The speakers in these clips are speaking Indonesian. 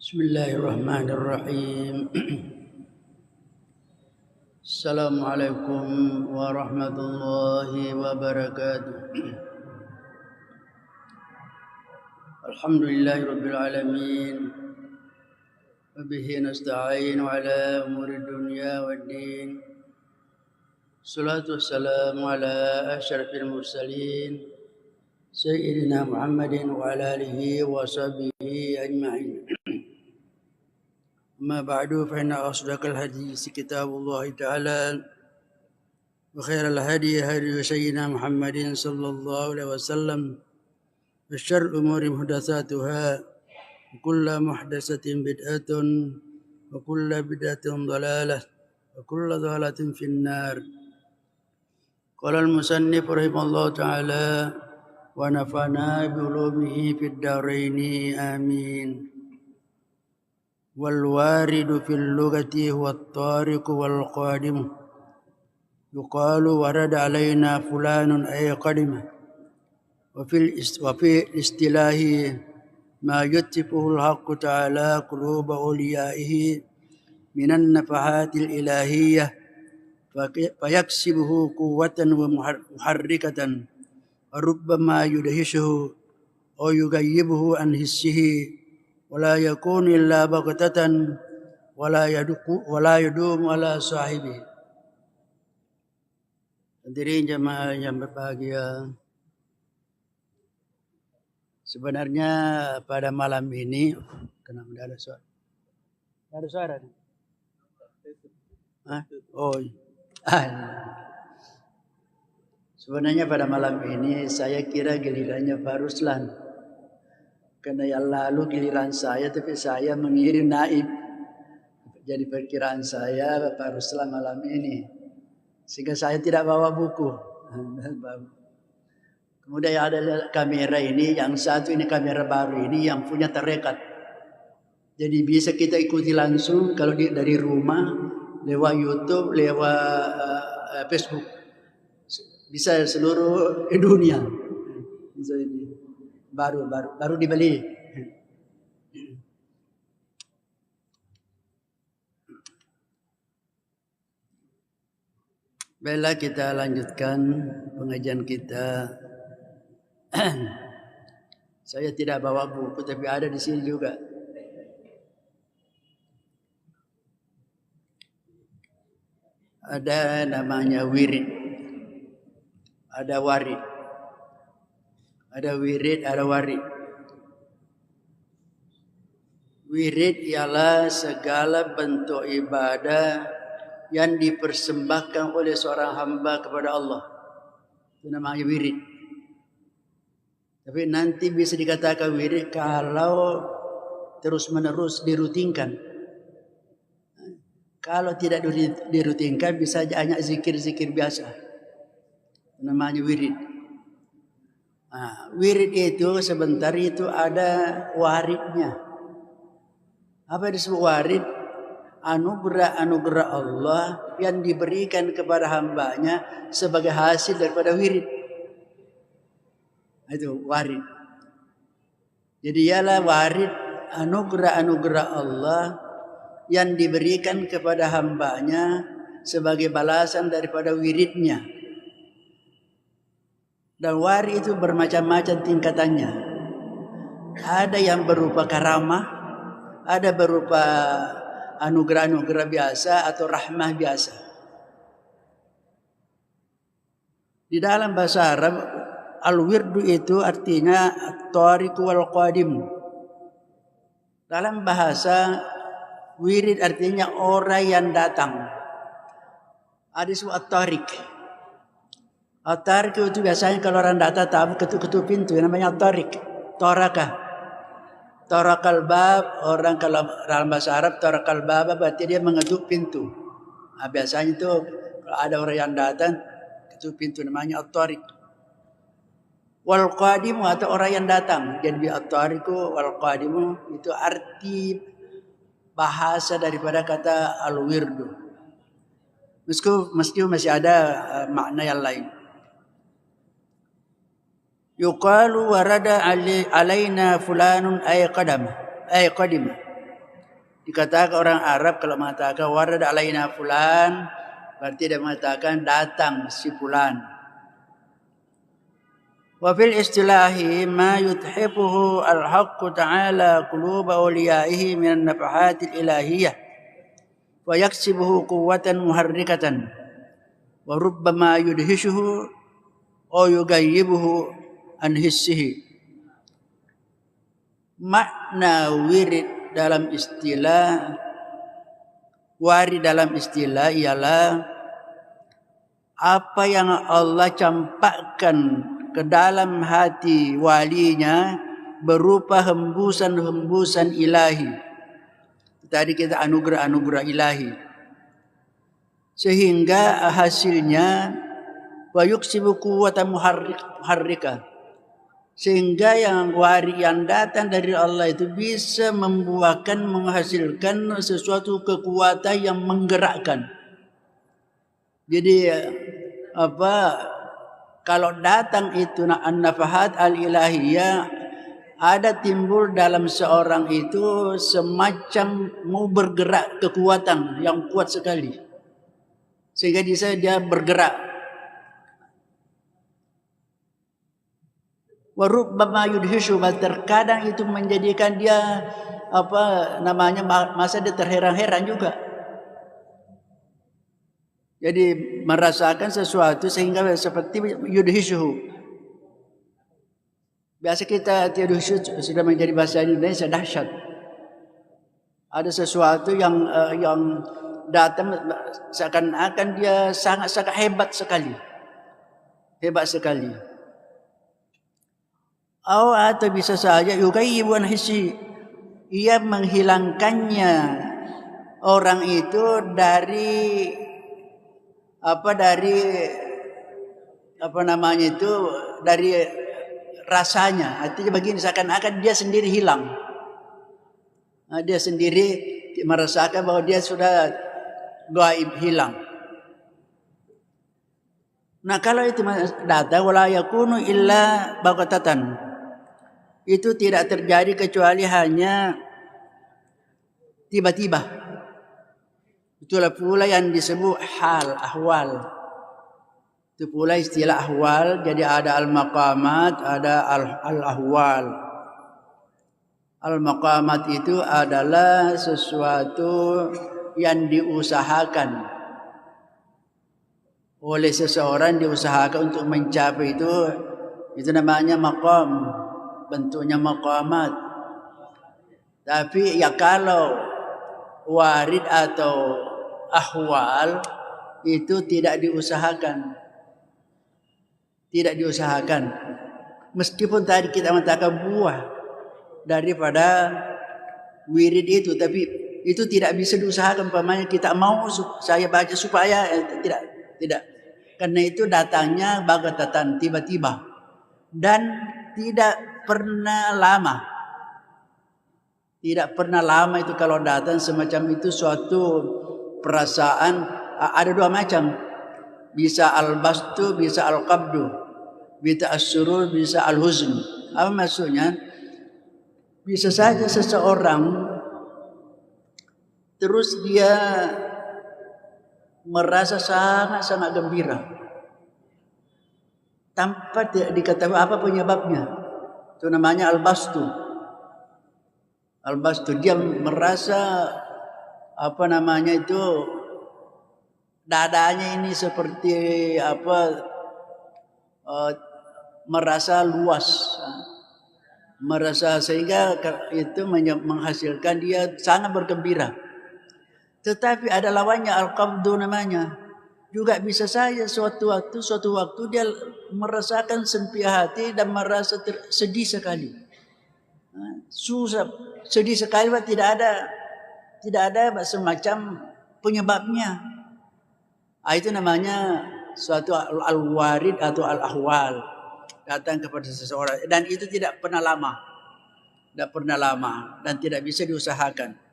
Bismillahirrahmanirrahim. Assalamualaikum warahmatullahi wabarakatuh. Alhamdulillahirabbil alamin. Wa bihi nasta'inu ala umuri dunya waddin. Salatu wassalamu ala asyrafil mursalin sayyidina Muhammadin wa ala alihi wa sahbihi ajma'in. أما بعد فإن أصدق الحديث كتاب الله تعالى وخير الهدي هدي سيدنا محمد صلى الله عليه وسلم وشر الأمور محدثاتها وكل محدثة بدعة وكل بدعة ضلالة وكل ضلالة في النار. قال المصنف رحمه الله تعالى ونفعنا بعلومه في الدارين آمين. والوارد في اللغة هو الطارق والقادم يقال ورد علينا فلان أي قدم وفي الاصطلاح ما يتفه الحق تعالى قلوب أوليائه من النفحات الإلهية فيكسبه قوة ومحركة وربما يدهشه أو يغيبه عن حسه ولا يكون إلا بغتة ولا يدوم على صاحبه. Hadirin jemaah yang berbahagia, sebenarnya pada malam ini kenapa tidak ada suara? Tidak ada suara nih? Sebenarnya pada malam ini saya kira gilirannya Pak Ruslan. Karena yang lalu giliran saya, tapi saya mengirim naib. Jadi perkiraan saya Pak Ruslan malam ini. Sehingga saya tidak bawa buku. Kemudian ada kamera ini, yang satu ini kamera baru ini yang punya terrekat. Jadi bisa kita ikuti langsung kalau dari rumah, lewat YouTube, lewat Facebook. Bisa seluruh dunia. Bisa ini. Baru dibeli. Baiklah, kita lanjutkan pengajian kita. Saya tidak bawa buku, tapi ada di sini juga. Ada namanya wirid, ada warid. Ada wirid, ada warid. Wirid ialah segala bentuk ibadah yang dipersembahkan oleh seorang hamba kepada Allah. Itu namanya wirid. Tapi nanti bisa dikatakan wirid kalau terus-menerus dirutinkan. Kalau tidak dirutinkan bisa hanya zikir-zikir biasa. Itu namanya wirid. Wirid itu sebentar itu ada waridnya. Apa disebut warid? Anugerah-anugerah Allah yang diberikan kepada hambanya sebagai hasil daripada wirid. Itu warid. Jadi ialah warid anugerah-anugerah Allah yang diberikan kepada hambanya sebagai balasan daripada wiridnya. Dan warid itu bermacam-macam tingkatannya. Ada yang berupa karamah, ada berupa anugerah-anugerah biasa atau rahmah biasa. Di dalam bahasa Arab, al-wirdu itu artinya at-tariq wal qadim. Dalam bahasa wirid artinya orang yang datang. Ada disebut at-tariq. At-tariq itu biasanya kalau orang datang tamu ketuk-ketuk pintu, namanya at-tariq. Tarakal bab, orang kalau dalam bahasa Arab tarakal bab berarti dia mengetuk pintu. Biasanya itu kalau ada orang yang datang ketuk pintu, namanya at-tariq. Wal qadimu atau orang yang datang. Jadi at-tariqu wal qadimu itu arti bahasa daripada kata al-wirdu. Meskipun masih ada makna yang lain. Yuqalu warada alaina fulanun ay qadima. Dikatakan orang Arab kalau mengatakan warada alaina fulan, berarti dia mengatakan datang si fulan. Wa fil istilahi ma yuthifuhu al-haqq ta'ala qulub awliyaihi min an-nafahat al-ilahiyyah wa yaksibuhu quwwatan muharrikatan wa rubbama yudhishuhu aw yugayyibuhu an hissihi. Makna wirid dalam istilah warid dalam istilah ialah apa yang Allah campakkan ke dalam hati walinya berupa hembusan-hembusan ilahi. Tadi kita anugerah-anugerah ilahi. Sehingga hasilnya wa yuksibu quwwatan muharrika. Sehingga yang warid yang datang dari Allah itu bisa membuahkan, menghasilkan sesuatu kekuatan yang menggerakkan. Jadi kalau datang itu an-nafahat al-ilahiyah, ada timbul dalam seorang itu semacam mau bergerak kekuatan yang kuat sekali. Sehingga dia bergerak. Warubbama yudhishu, terkadang itu menjadikan dia masa dia terheran-heran juga. Jadi merasakan sesuatu sehingga seperti yudhishu. Biasa kita yudhishu sudah menjadi bahasa Indonesia dahsyat. Ada sesuatu yang datang seakan-akan dia sangat-sangat hebat sekali. Hebat sekali. Atau bisa saja yughayyibun hissi, ia menghilangkannya orang itu dari dari rasanya. Artinya begini, seakan-akan dia sendiri hilang. Dia sendiri merasakan bahwa dia sudah gaib, hilang. Nah, kalau itu datang wala yakunu illa baghatatan, itu tidak terjadi kecuali hanya tiba-tiba. Itulah pula yang disebut hal, ahwal. Itu pula istilah ahwal. Jadi ada al-maqamat, ada al-ahwal. Al-maqamat itu adalah sesuatu yang diusahakan oleh seseorang, diusahakan untuk mencapai itu namanya maqam, bentuknya maqamat. Tapi ya kalau warid atau ahwal itu tidak diusahakan. Tidak diusahakan. Meskipun tadi kita mengatakan buah daripada wirid itu, tapi itu tidak bisa diusahakan. Umpamanya kita mau saya baca supaya tidak. Karena itu datangnya baghatatan, tiba-tiba, dan tidak pernah lama. Tidak pernah lama itu kalau datang semacam itu suatu perasaan. Ada dua macam, bisa al-bastu, bisa al-qabdu, bisa as-surur, bisa al-huzn. Apa maksudnya? Bisa saja seseorang terus dia merasa sangat-sangat gembira tanpa tidak diketahui apa penyebabnya. Itu namanya al-bastu. Al-bastu, dia merasa dadanya ini seperti merasa luas, merasa, sehingga itu menghasilkan dia sangat bergembira. Tetapi ada lawannya al-qabdu namanya. Juga bisa saja suatu waktu dia merasakan sempit hati dan merasa sedih sekali. Susah, sedih sekali, tidak ada semacam penyebabnya. Itu namanya suatu al-warid atau al-ahwal, datang kepada seseorang, dan itu tidak pernah lama. Tidak pernah lama dan tidak bisa diusahakan.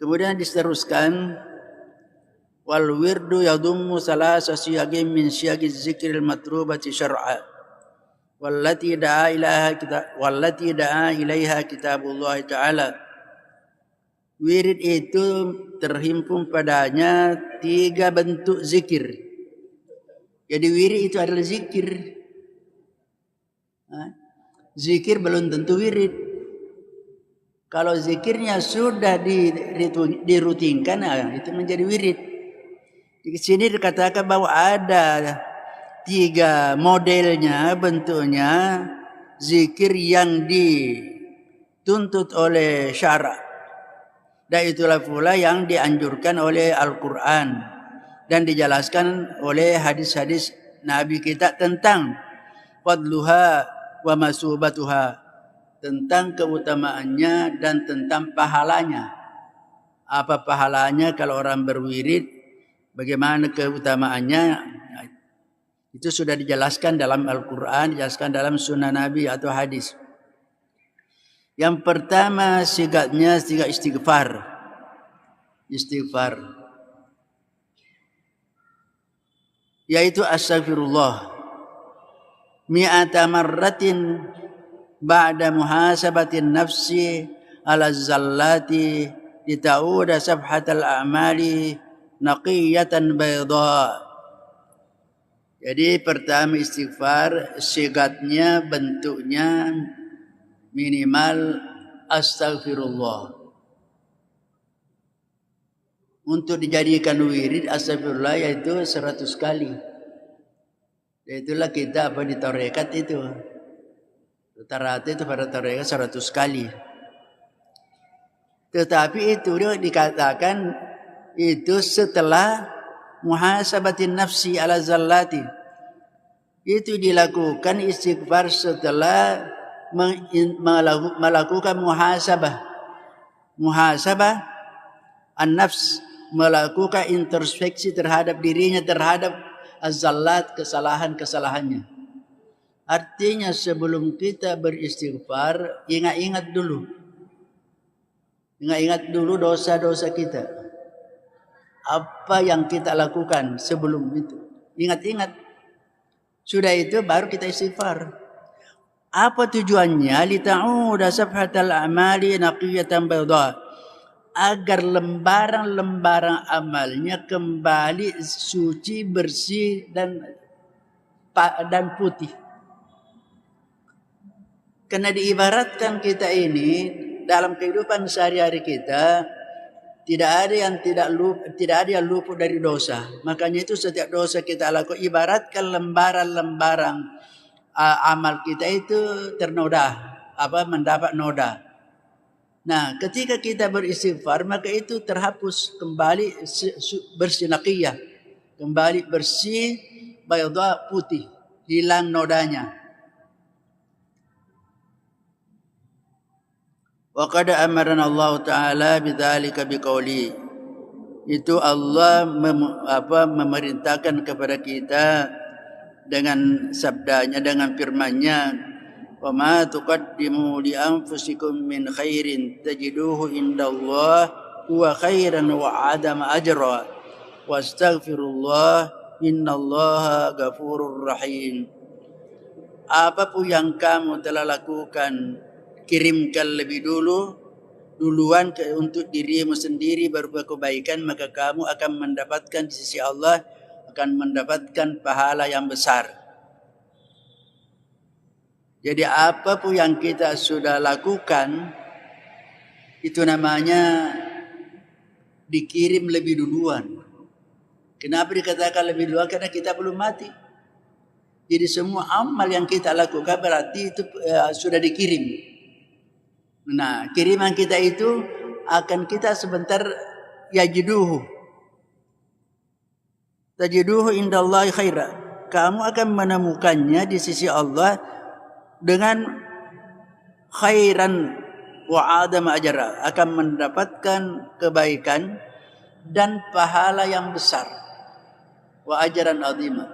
Kemudian diteruskan, wal wirdu yadummu salasa siyagin min siyagi zikril matrubati syar'a wallati da'a ilaiha kitabullah ta'ala Wirid itu terhimpun padanya 3 bentuk zikir. Jadi wirid itu adalah zikir. Zikir belum tentu wirid. Kalau zikirnya sudah dirutinkan, itu menjadi wirid. Di sini dikatakan bahwa ada 3 modelnya, bentuknya zikir yang dituntut oleh syarak. Dan itulah pula yang dianjurkan oleh Al-Quran dan dijelaskan oleh hadis-hadis Nabi kita tentang fadluha wa masubatuha, tentang keutamaannya dan tentang pahalanya. Apa pahalanya kalau orang berwirid, bagaimana keutamaannya, itu sudah dijelaskan dalam Al-Quran, dijelaskan dalam sunnah Nabi atau hadis. Yang pertama sigatnya sigat istighfar. Istighfar yaitu astaghfirullah mi'ata marratin ba'da muhasabatin nafsi ala zallati litauda sabhatal a'mali naqiyatan bayda. Jadi pertama istighfar sigatnya, bentuknya minimal astaghfirullah. Untuk dijadikan wirid astaghfirullah yaitu 100 kali. Itulah kita di tarekat itu. Rata-rata itu pada tarekat 100 kali. Tetapi itu dikatakan itu setelah muhasabatin nafsi ala zallati. Itu dilakukan istighfar setelah melakukan muhasabah. Muhasabah an-nafs, melakukan introspeksi terhadap dirinya, terhadap az-zallat, kesalahan-kesalahannya. Artinya sebelum kita beristighfar, ingat-ingat dulu. Ingat-ingat dulu dosa-dosa kita. Apa yang kita lakukan sebelum itu. Ingat-ingat. Sudah itu baru kita istighfar. Apa tujuannya? Lita'uda sabhatal a'mali naqiyatan bayda. Agar lembaran-lembaran amalnya kembali suci, bersih dan putih. Karena diibaratkan kita ini dalam kehidupan sehari-hari kita tidak ada yang luput dari dosa. Makanya itu setiap dosa kita lakukan ibaratkan lembaran-lembaran amal kita itu ternoda, mendapat noda. Nah, ketika kita beristighfar maka itu terhapus kembali bersih naqiyah, kembali bersih bayda, putih, hilang nodanya. Wa qad amarna Allah Ta'ala bidzalika biqauli. Itu Allah memerintahkan kepada kita dengan sabdanya, dengan firman-Nya, wa ma tuqaddimu li anfusikum min khairin tajiduhu indallah huwa khairan wa adama ajra wastaghfirullah innallaha ghafurur rahim. Apapun yang kamu telah lakukan, kirimkan lebih duluan untuk dirimu sendiri berupa kebaikan, maka kamu akan mendapatkan di sisi Allah, akan mendapatkan pahala yang besar. Jadi apapun yang kita sudah lakukan itu namanya dikirim lebih duluan. Kenapa dikatakan lebih duluan? Karena kita belum mati. Jadi semua amal yang kita lakukan berarti itu sudah dikirim. Nah, kiriman kita itu akan kita sebentar yajiduhu. Tajiduhu indallahi khaira. Kamu akan menemukannya di sisi Allah dengan khairan wa adama ajra, akan mendapatkan kebaikan dan pahala yang besar. Wa ajran azima.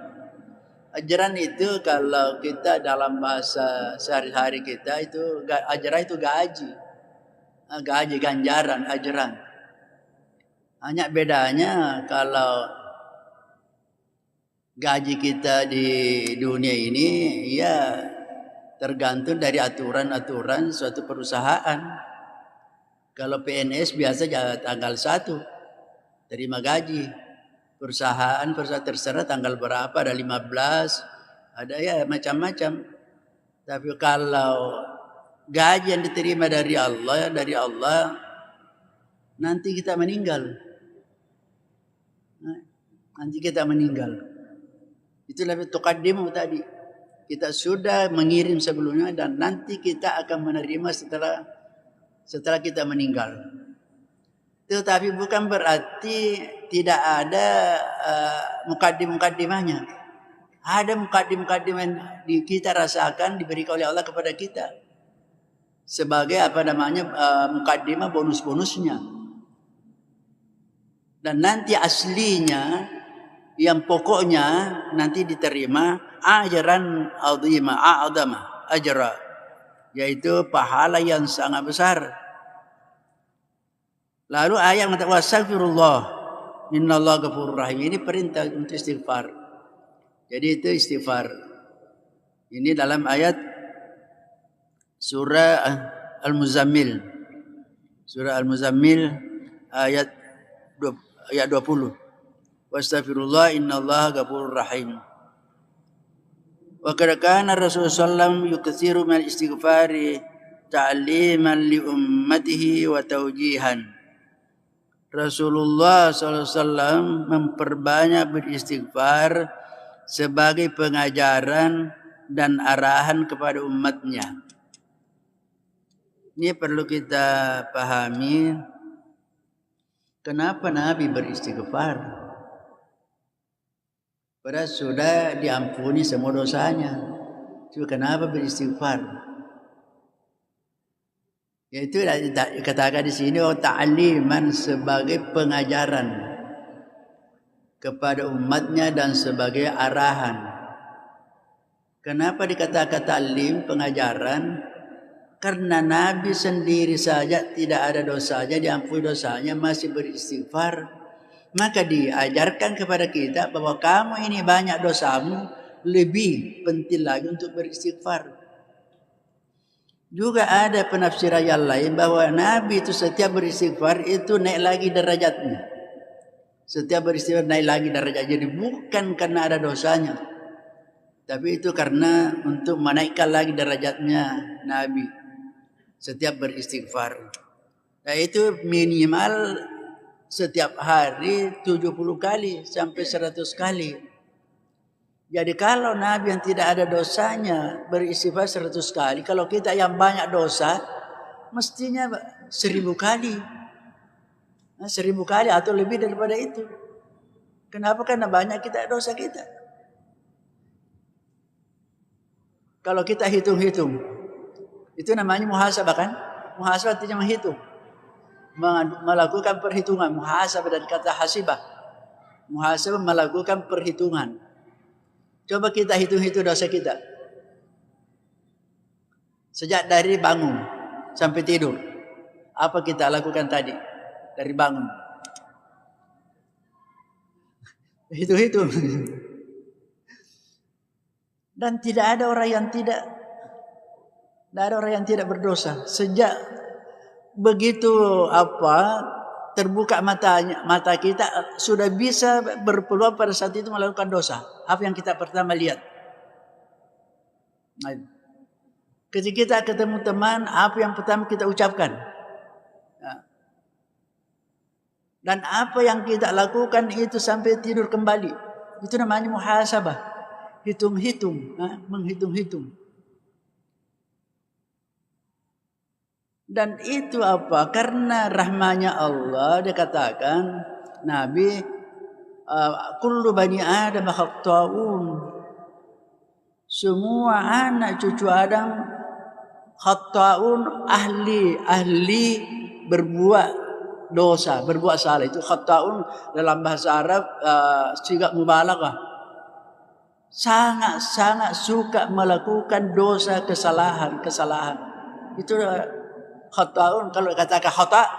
Ajaran itu kalau kita dalam bahasa sehari-hari kita itu ajaran itu gaji. Gaji, ganjaran, ajaran. Hanya bedanya kalau gaji kita di dunia ini ya tergantung dari aturan-aturan suatu perusahaan. Kalau PNS biasa tanggal 1 terima gaji. Perusahaan terserah tanggal berapa, ada 15, ada ya macam-macam. Tapi kalau gaji yang diterima dari Allah, nanti kita meninggal. Itu lebih tuqaddimu tadi. Kita sudah mengirim sebelumnya dan nanti kita akan menerima setelah kita meninggal. Tetapi bukan berarti tidak ada mukaddim-mukaddimahnya. Ada mukaddim-mukaddim yang kita rasakan diberikan oleh Allah kepada kita. Sebagai mukaddimah bonus-bonusnya. Dan nanti aslinya yang pokoknya nanti diterima ajaran a'zama ajra, yaitu pahala yang sangat besar. Lalu ayat mengatakan wastaghfirullah innallaha ghafurur rahim. Ini perintah untuk istighfar. Jadi itu istighfar. Ini dalam ayat surah Al-Muzammil. Surah Al-Muzammil ayat 20. Wastaghfirullah innallaha ghafurur rahim. Wa qad kana Rasulullah sallallahu yukthiru min istighfari ta'liman li ummatihi wa tawjihan. Rasulullah SAW memperbanyak beristighfar sebagai pengajaran dan arahan kepada umatnya. Ini perlu kita pahami. Kenapa Nabi beristighfar? Padahal sudah diampuni semua dosanya. Cuma kenapa beristighfar? Yaitu dikatakan di sini ta'liman sebagai pengajaran kepada umatnya dan sebagai arahan. Kenapa dikatakan ta'lim, pengajaran? Karena Nabi sendiri saja tidak ada dosanya, diampuni dosanya, masih beristighfar. Maka diajarkan kepada kita bahwa kamu ini banyak dosamu, lebih penting lagi untuk beristighfar. Juga ada penafsiran yang lain bahwa Nabi itu setiap beristighfar itu naik lagi derajatnya. Setiap beristighfar naik lagi derajatnya. Jadi bukan karena ada dosanya, tapi itu karena untuk menaikkan lagi derajatnya Nabi setiap beristighfar. Nah itu minimal setiap hari 70 kali sampai 100 kali. Jadi kalau Nabi yang tidak ada dosanya beristighfar 100 kali, kalau kita yang banyak dosa mestinya 1000 kali. 1000 kali atau lebih daripada itu. Kenapa? Karena banyak kita dosa kita. Kalau kita hitung-hitung, itu namanya muhasabah kan? Muhasabah artinya menghitung. Melakukan perhitungan. Muhasabah dari kata hasibah. Muhasabah melakukan perhitungan. Coba kita hitung-hitung dosa kita. Sejak dari bangun sampai tidur. Apa kita lakukan tadi? Dari bangun. Hitung-hitung. Dan tidak ada orang yang tidak berdosa. Sejak begitu terbuka mata kita sudah bisa berpeluang pada saat itu melakukan dosa. Apa yang kita pertama lihat? Ketika kita ketemu teman, apa yang pertama kita ucapkan? Dan apa yang kita lakukan itu sampai tidur kembali. Itu namanya muhasabah. Hitung-hitung, menghitung-hitung. Dan itu apa? Karena rahmanya Allah dikatakan Nabi kullu bani Adam khata'un. Semua anak cucu Adam khata'un, ahli berbuat dosa, berbuat salah. Itu khata'un dalam bahasa Arab sigah mubalaghah. Sangat-sangat suka melakukan dosa, kesalahan. Itu khata'un. Kalau katakan khata',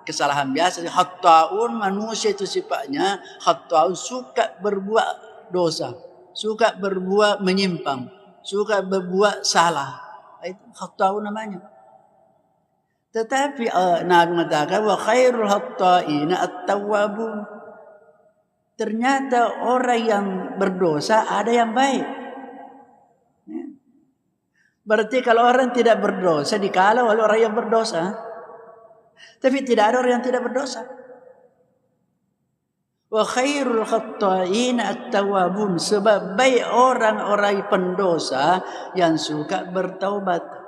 kesalahan biasa. Khata'un, manusia itu sifatnya khata'un, suka berbuat dosa, suka berbuat menyimpang, suka berbuat salah. Itu khata'un namanya. Tetapi Nabi mengatakan wa khairul khata'ina at-tawwabun. Ternyata orang yang berdosa ada yang baik. Berarti kalau orang tidak berdosa dikala oleh orang yang berdosa. Tapi tidak ada orang yang tidak berdosa. Wa khairul khata'ina at-tawwabun. Sebab baik orang-orang pendosa yang suka bertaubat.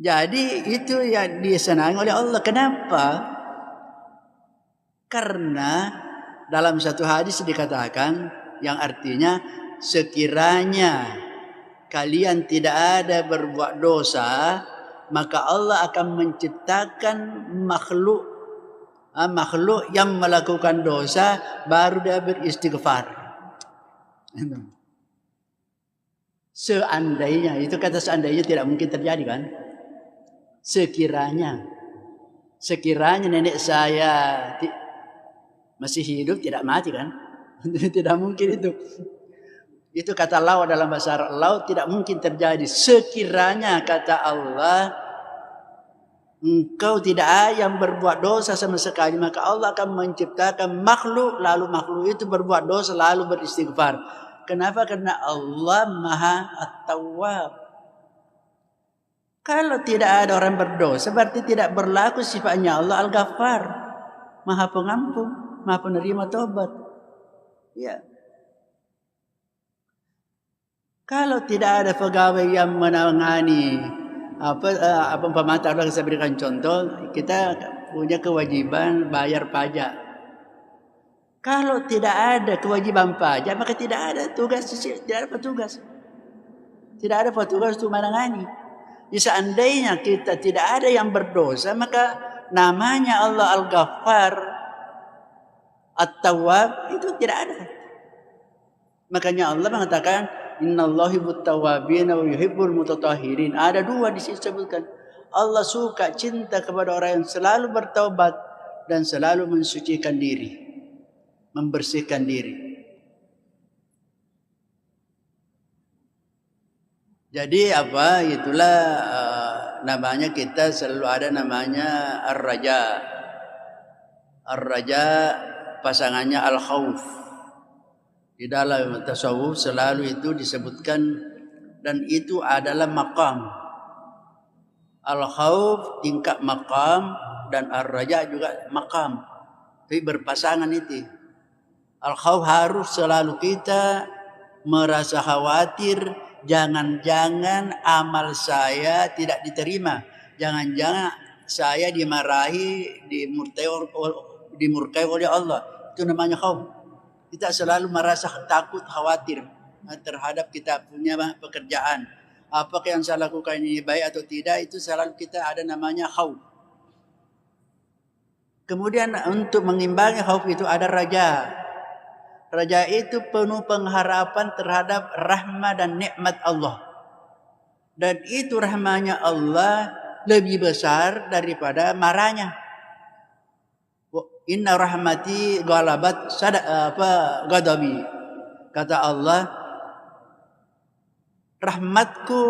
Jadi itu yang disenangi oleh Allah. Kenapa? Karena dalam satu hadis dikatakan yang artinya sekiranya kalian tidak ada berbuat dosa, maka Allah akan menciptakan makhluk yang melakukan dosa baru dia beristighfar. Seandainya, itu kata seandainya tidak mungkin terjadi kan? Sekiranya nenek saya masih hidup tidak mati kan? Tidak mungkin itu. Itu kata law dalam bahasa Arab. Law tidak mungkin terjadi. Sekiranya kata Allah, engkau tidak ada yang berbuat dosa sama sekali, maka Allah akan menciptakan makhluk, lalu makhluk itu berbuat dosa lalu beristighfar. Kenapa? Karena Allah Maha At-Tawwab. Kalau tidak ada orang berdosa, berarti tidak berlaku sifatnya Allah Al-Ghaffar, Maha Pengampun, Maha Penerima Taubat. Ya. Kalau tidak ada pegawai yang menangani pemantau, saya berikan contoh, kita punya kewajiban bayar pajak. Kalau tidak ada kewajiban pajak, maka tidak ada tugas, tidak ada petugas. Tidak ada petugas untuk menangani. Seandainya kita tidak ada yang berdosa, maka namanya Allah Al-Ghaffar, At-Tawwab itu tidak ada. Makanya Allah mengatakan innallaha yuhibbut tawwabin wa yuhibbul mutatahhirin. Ada dua disebutkan. Allah suka, cinta kepada orang yang selalu bertaubat dan selalu mensucikan diri, membersihkan diri. Jadi itulah namanya kita selalu ada namanya ar-raja. Ar-raja pasangannya al-khauf. Di dalam tasawuf selalu itu disebutkan, dan itu adalah maqam. Al-khauf tingkat maqam dan ar-raja juga maqam. Tapi berpasangan itu. Al-khauf harus selalu kita merasa khawatir, jangan-jangan amal saya tidak diterima. Jangan-jangan saya dimarahi, dimurkai oleh Allah. Itu namanya khauf. Kita selalu merasa takut, khawatir terhadap kita punya pekerjaan. Apakah yang saya lakukan ini baik atau tidak, itu selalu kita ada namanya khauf. Kemudian untuk mengimbangi khauf itu ada raja. Raja itu penuh pengharapan terhadap rahmat dan nikmat Allah. Dan itu rahmatnya Allah lebih besar daripada marahnya. Inna rahmati ghalabat ghadabi. Kata Allah, rahmatku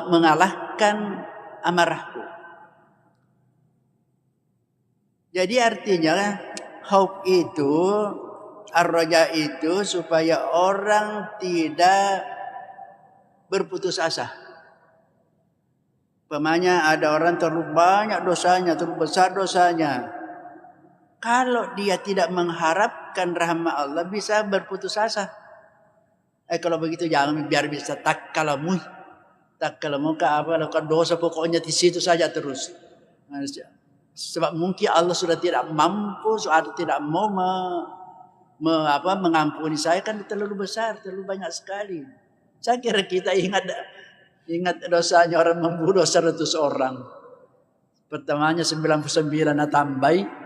mengalahkan amarahku. Jadi artinya khauf itu, ar-raja itu supaya orang tidak berputus asa. Umpamanya ada orang terlalu banyak dosanya, terlalu besar dosanya. Kalau dia tidak mengharapkan rahmat Allah, bisa berputus asa. Kalau begitu jangan, biar bisa takkalamu lakukan dosa, pokoknya di situ saja terus. Sebab mungkin Allah sudah tidak mampu, sudah tidak mau mengampuni saya, kan terlalu besar, terlalu banyak sekali. Saya kira kita ingat dosanya orang membunuh 100 orang. Pertamanya 99 tambai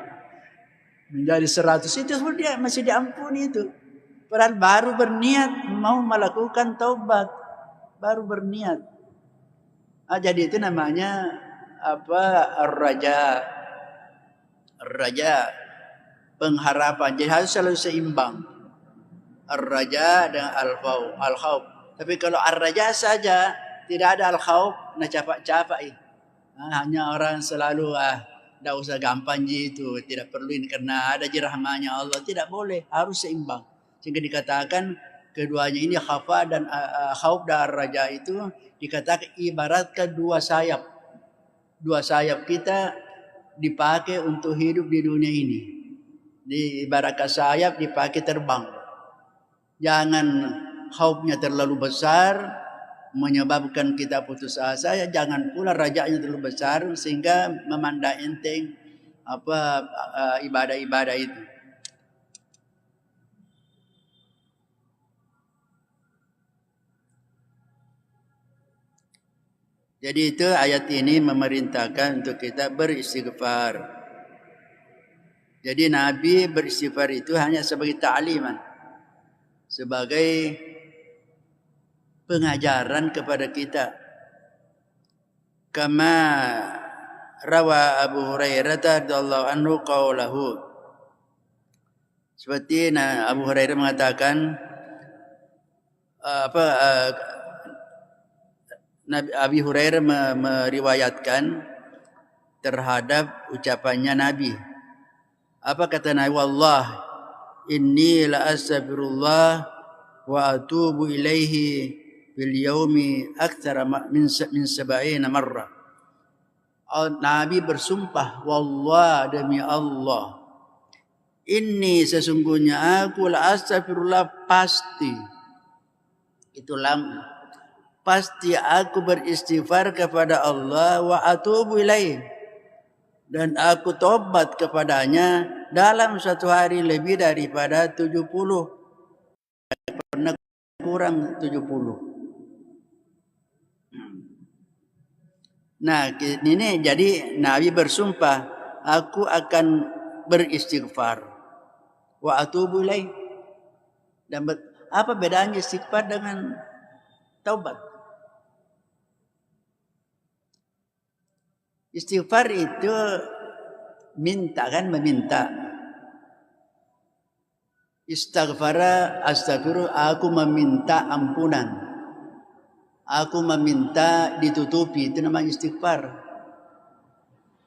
menjadi 100, itu dia masih diampuni itu. Padahal baru berniat mau melakukan taubat, baru berniat. Jadi itu namanya ar-raja. Ar-raja, pengharapan. Jadi harus selalu seimbang. Ar-raja dengan al-khauf. Tapi kalau ar-raja saja tidak ada al-khauf na capak-capak. Hanya orang selalu tidak usah gampang itu, tidak perlu ini karena ada rahmanya Allah. Tidak boleh, harus seimbang. Sehingga dikatakan keduanya ini khafa dan khauf dan raja itu dikatakan ibaratkan dua sayap. Dua sayap kita dipakai untuk hidup di dunia ini. Ibaratkan sayap dipakai terbang. Jangan khaufnya terlalu besar menyebabkan kita putus asa, jangan pula rajanya terlalu besar sehingga memandang enteng ibadah-ibadah itu. Jadi itu ayat ini memerintahkan untuk kita beristighfar. Jadi Nabi beristighfar itu hanya sebagai ta'liman, sebagai pengajaran kepada kita. Kama rawa Abu Hurairah radhiyallahu anhu qaulahu. Seperti Abu Hurairah mengatakan Nabi Hurairah meriwayatkan terhadap ucapannya Nabi. Apa kata Nabi? Wallah inni la astaghfirullah wa atubu ilaihi bil yaumi aktsara min 70 marrah. Nabi bersumpah, wallah demi Allah, inni sesungguhnya aku la astaghfirullah, pasti itu pasti aku beristighfar kepada Allah, wa atubu ilaih, dan aku tobat kepadanya dalam satu hari lebih daripada 70, pernah kurang 70. Nah, ini jadi Nabi bersumpah, aku akan beristighfar. Wa atubu ilaih. Dan apa bedanya istighfar dengan taubat? Istighfar itu minta, kan, meminta. Istighfara, astaghfiru, aku meminta ampunan. Aku meminta ditutupi, itu namanya istighfar.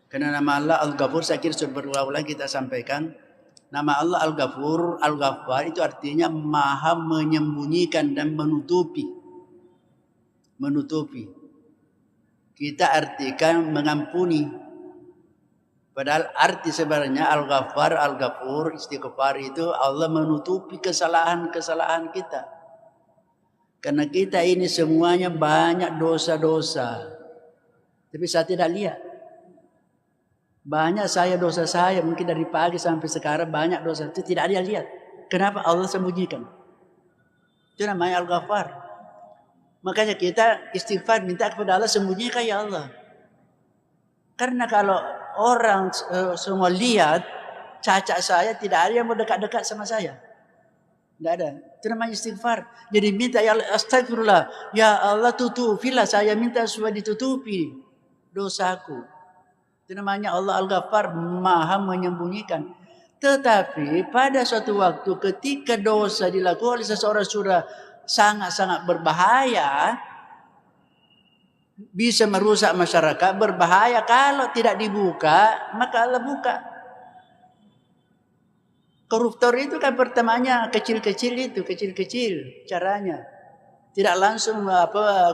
Karena nama Allah Al-Ghafur, saya kira sudah berulang-ulang kita sampaikan. Nama Allah Al-Ghafur, Al-Ghaffar itu artinya maha menyembunyikan dan menutupi. Menutupi. Kita artikan mengampuni. Padahal arti sebenarnya Al-Ghaffar, Al-Ghafur, istighfar itu Allah menutupi kesalahan-kesalahan kita. Karena kita ini semuanya banyak dosa-dosa. Tapi saya tidak lihat. Banyak dosa saya mungkin dari pagi sampai sekarang banyak dosa. Itu tidak dia lihat. Kenapa Allah sembunyikan? Itu namanya Al-Ghaffar. Makanya kita istighfar minta kepada Allah, sembunyikan ya Allah. Karena kalau orang semua lihat cacat saya, tidak ada yang mau dekat-dekat sama saya. Tidak ada. Itu namanya istighfar. Jadi minta, ya Allah, astagfirullah. Ya Allah, tutupilah, saya minta supaya ditutupi dosaku. Itu namanya Allah Al-Ghaffar, maha menyembunyikan. Tetapi pada suatu waktu ketika dosa dilakukan oleh seseorang sudah sangat-sangat berbahaya, bisa merusak masyarakat, berbahaya. Kalau tidak dibuka, maka Allah buka. Koruptor itu kan pertamanya kecil-kecil caranya. Tidak langsung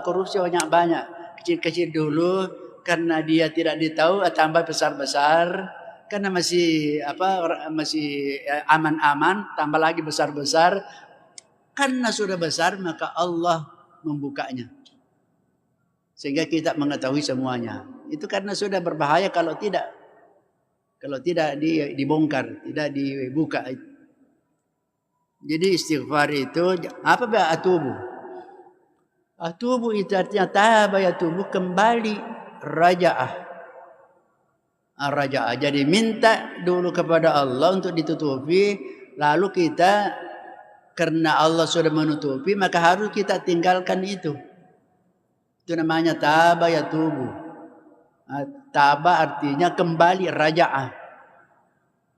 korupsi banyak-banyak. Kecil-kecil dulu karena dia tidak ditahu, tambah besar-besar. Karena masih aman-aman, tambah lagi besar-besar. Karena sudah besar maka Allah membukanya. Sehingga kita mengetahui semuanya. Itu karena sudah berbahaya kalau tidak dibongkar, tidak dibuka. Jadi istighfar itu apa? Atubu. Atubu itu artinya taba yatubu, kembali, raja'ah. Raja'ah. Jadi minta dulu kepada Allah untuk ditutupi, lalu kita karena Allah sudah menutupi maka harus kita tinggalkan itu. Itu namanya taba yatubu. Taba artinya kembali, raja'ah.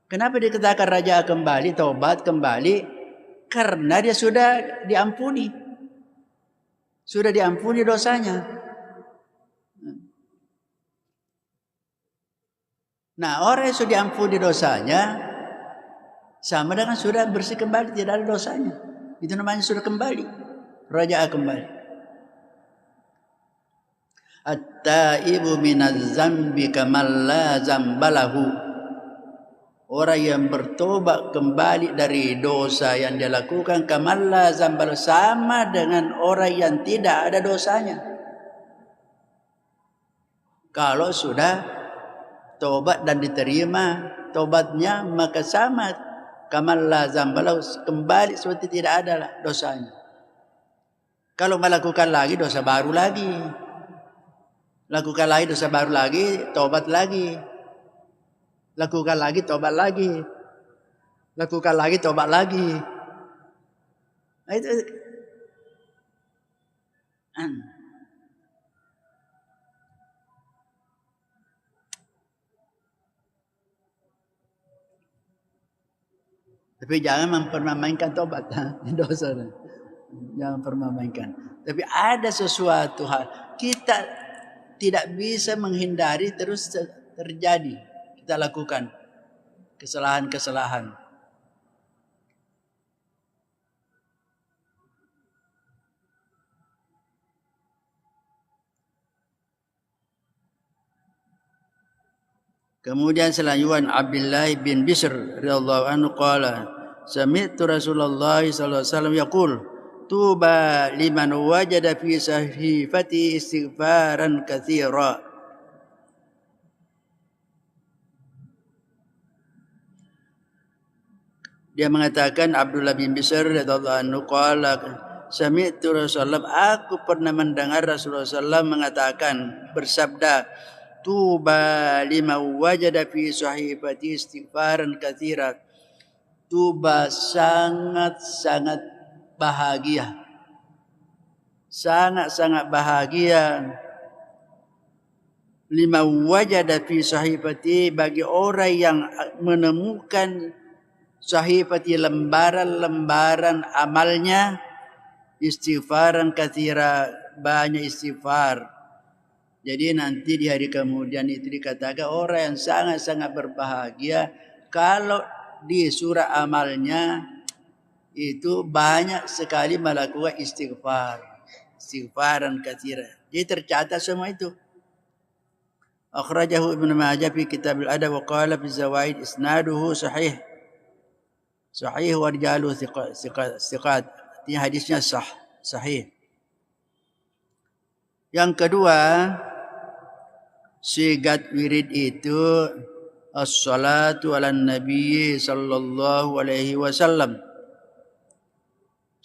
Kenapa dikatakan raja'ah kembali, taubat kembali? Karena dia sudah diampuni. Sudah diampuni dosanya. Nah, orang yang sudah diampuni dosanya sama dengan sudah bersih kembali, tidak ada dosanya. Itu namanya sudah kembali. Raja'a kembali. At-taibu minaz zambi kamal la zambalahu. Orang yang bertobat kembali dari dosa yang dia lakukan kamal la zambalahu, sama dengan orang yang tidak ada dosanya. Kalau sudah tobat dan diterima tobatnya, maka sama kamal la zambalahu, kembali seperti tidak ada dosanya. Kalau melakukan lagi dosa baru lagi. Lakukan lagi dosa baru lagi, tobat lagi. Lakukan lagi, tobat lagi. Lakukan lagi, tobat lagi. Nah, itu. Tapi jangan mempermainkan tobat. Dosa. Jangan permainkan. Tapi ada sesuatu hal. Kita tidak bisa menghindari terus terjadi. Kita lakukan kesalahan-kesalahan. Kemudian selanjutnya Abdullah bin Bishr radhiyallahu anhu qala sami'tu Rasulullah sallallahu alaihi wasallam yaqul tuba liman wajada fi sahifati istighfaran katsira. Dia mengatakan Abdullah bin Bishr radhiyallahu anhu qala sami'tu Rasulullah, aku pernah mendengar Rasulullah sallallahu mengatakan bersabda tuba liman wajada fi sahifati istighfaran katsira. Tuba sangat-sangat bahagia. Sangat-sangat bahagia. Liman wajada fi sahifati, bagi orang yang menemukan sahifati, lembaran-lembaran amalnya istighfaran katsira, banyak istighfar. Jadi nanti di hari kemudian itu dikatakan orang yang sangat-sangat berbahagia kalau di surah amalnya itu banyak sekali melakukan istighfar. Istighfaran katsira. Jadi tercatat semua itu. Akhrajahu Ibnu Majah fi Kitab al-Adab wa qala fi Zawaid isnaduhu sahih. Sahih wa rijaluhu thiqat. Ini hadisnya sahih. Yang kedua, sigat wirid itu as-salatu ala nabi sallallahu alaihi wasallam.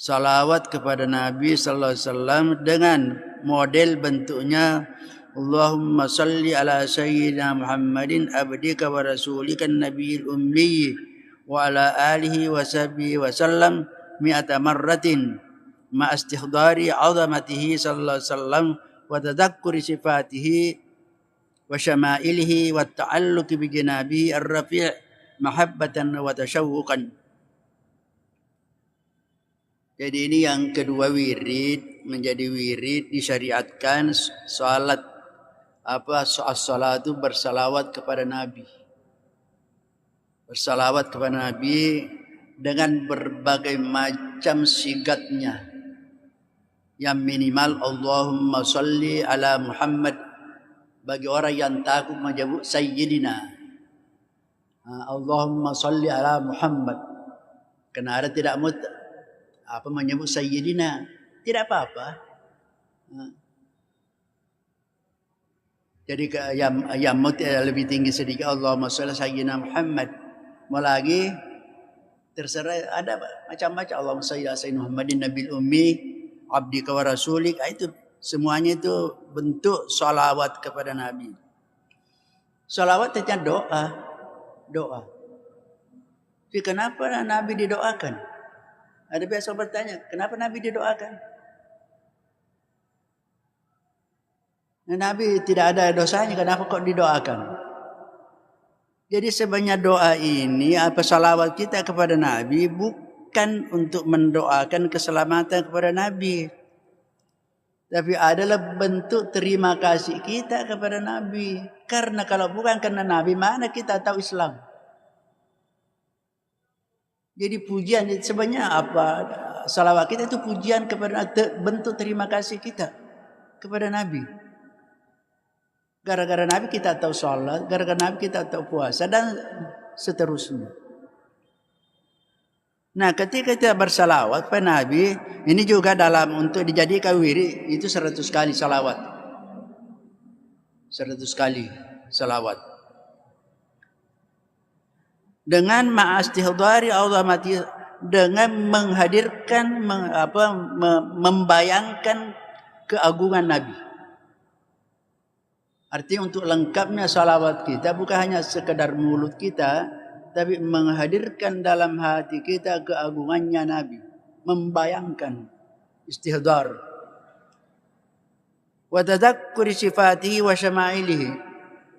Salawat kepada Nabi sallallahu alaihi wasallam dengan model bentuknya Allahumma salli ala sayyidina Muhammadin abdika wa rasulika nabiyil ummi wa ala alihi wa sahbihi wa sallam mi'ata marratin ma istihdari 'azamatihi sallallahu alaihi wasallam wa tadhakkuri sifatihi wa syama'ilihi wa ta'alluqi bi janabihi ar-rafi' mahabbatan wa tashawwuqan. Jadi ini yang kedua wirid, menjadi wirid disyariatkan salat as-salatu bersalawat kepada Nabi. Bersalawat kepada Nabi dengan berbagai macam sigatnya. Yang minimal Allahumma salli ala Muhammad, bagi orang yang takut menyebut Sayyidina. Allahumma salli ala Muhammad. Karena ada tidak menyebut Sayyidina. Tidak apa-apa. Jadi yang lebih tinggi sedikit Allahumma salli ala Sayyidina Muhammad. Mau lagi terserah, ada macam-macam. Allahumma salli ala Sayyidina Muhammadin nabil ummi abdika wa rasulik. Itu semuanya itu bentuk salawat kepada Nabi. Salawat itu doa. Tapi kenapa Nabi didoakan? Ada biasa bertanya, kenapa Nabi didoakan? Nabi tidak ada dosanya, kenapa kok didoakan? Jadi sebenarnya doa ini, salawat kita kepada Nabi bukan untuk mendoakan keselamatan kepada Nabi. Tapi adalah bentuk terima kasih kita kepada Nabi. Karena kalau bukan karena Nabi, mana kita tahu Islam? Jadi pujian sebenarnya apa? Salawat kita itu pujian kepada bentuk terima kasih kita kepada Nabi. Gara-gara Nabi kita tahu sholat, gara-gara Nabi kita tahu puasa dan seterusnya. Nah, ketika kita bersalawat pada Nabi, ini juga dalam untuk dijadikan wirid itu 100 kali salawat. 100 kali salawat. Dengan ma'astihdari azamati, dengan menghadirkan membayangkan keagungan Nabi. Artinya untuk lengkapnya salawat kita bukan hanya sekedar mulut kita, tapi menghadirkan dalam hati kita keagungannya Nabi, membayangkan istihdar wa tadzakkuri sifatihi wa syama'ilihi,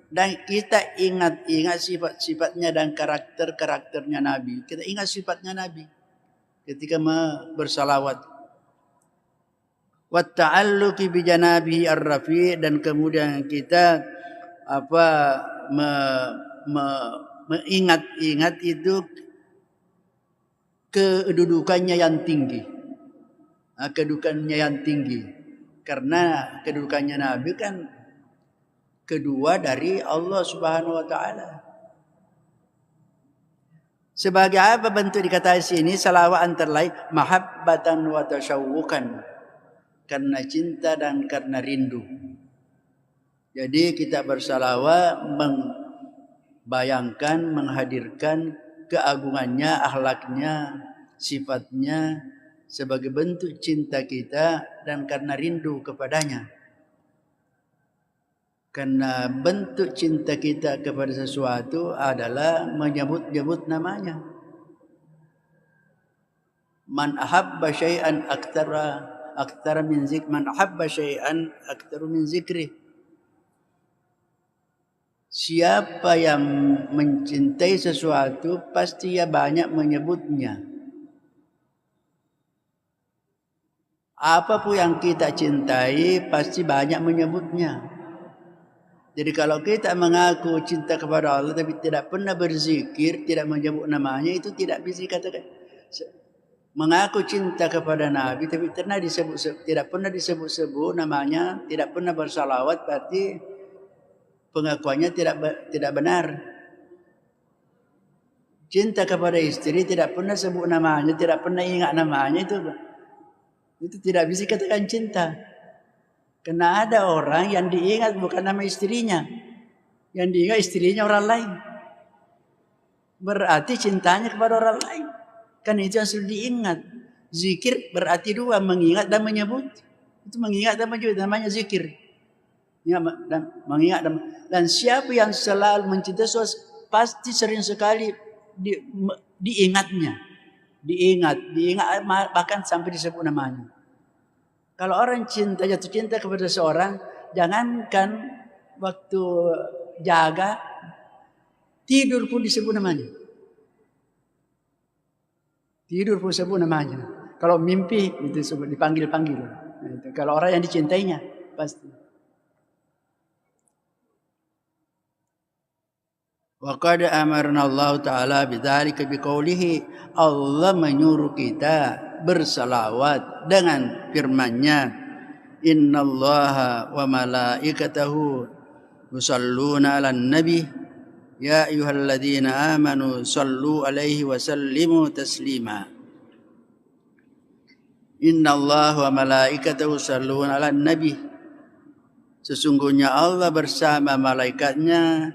dan kita ingat-ingat sifat-sifatnya dan karakter-karakternya Nabi. Kita ingat sifatnya Nabi ketika bersalawat. Wa ta'alluqi bi janabihi ar-rafi', dan kemudian kita mengingat-ingat itu kedudukannya yang tinggi. Kedudukannya yang tinggi. Karena kedudukannya Nabi kan kedua dari Allah Subhanahu wa taala. Sebagai apa bentuk dikatakan sini salawat antara lain mahabbatan wa tasyawukan, karena cinta dan karena rindu. Jadi kita bersalawat bayangkan, menghadirkan keagungannya, akhlaknya, sifatnya sebagai bentuk cinta kita dan karena rindu kepadanya. Karena bentuk cinta kita kepada sesuatu adalah menyebut-nyebut namanya. Man ahabba syai'an aktsara min zikri, man ahabba syai'an aktsaru min zikri. Siapa yang mencintai sesuatu pasti ia banyak menyebutnya. Apapun yang kita cintai pasti banyak menyebutnya. Jadi kalau kita mengaku cinta kepada Allah tapi tidak pernah berzikir, tidak menyebut namanya, itu tidak bisa dikatakan. Mengaku cinta kepada Nabi tapi tidak pernah disebut-sebut namanya, tidak pernah bersalawat, berarti pengakuannya tidak benar. Cinta kepada istri tidak pernah sebut namanya, tidak pernah ingat namanya, itu tidak bisa dikatakan cinta. Karena ada orang yang diingat bukan nama istrinya, yang diingat istrinya orang lain. Berarti cintanya kepada orang lain. Kan itu yang sudah diingat. Zikir berarti dua, mengingat dan menyebut. Itu mengingat dan menyebut, namanya zikir. Mengingat dan siapa yang selalu mencintai sesuatu pasti sering sekali diingatnya. Diingat bahkan sampai disebut namanya. Kalau orang jatuh cinta kepada seorang, jangankan waktu jaga, tidur pun disebut namanya. Tidur pun disebut namanya. Kalau mimpi itu dipanggil-panggil. Kalau orang yang dicintainya pasti. Wa qad amarna Allah Ta'ala bidzalika biqaulihi, Allah menyuruh kita bersalawat dengan firman-Nya, innallaha wa malaikatahu yusalluna 'alan nabi ya ayyuhalladzina amanu sallu 'alaihi wa sallimu taslima. Innallaha wa malaikatahu yusalluna 'alan nabi, sesungguhnya Allah bersama malaikatnya,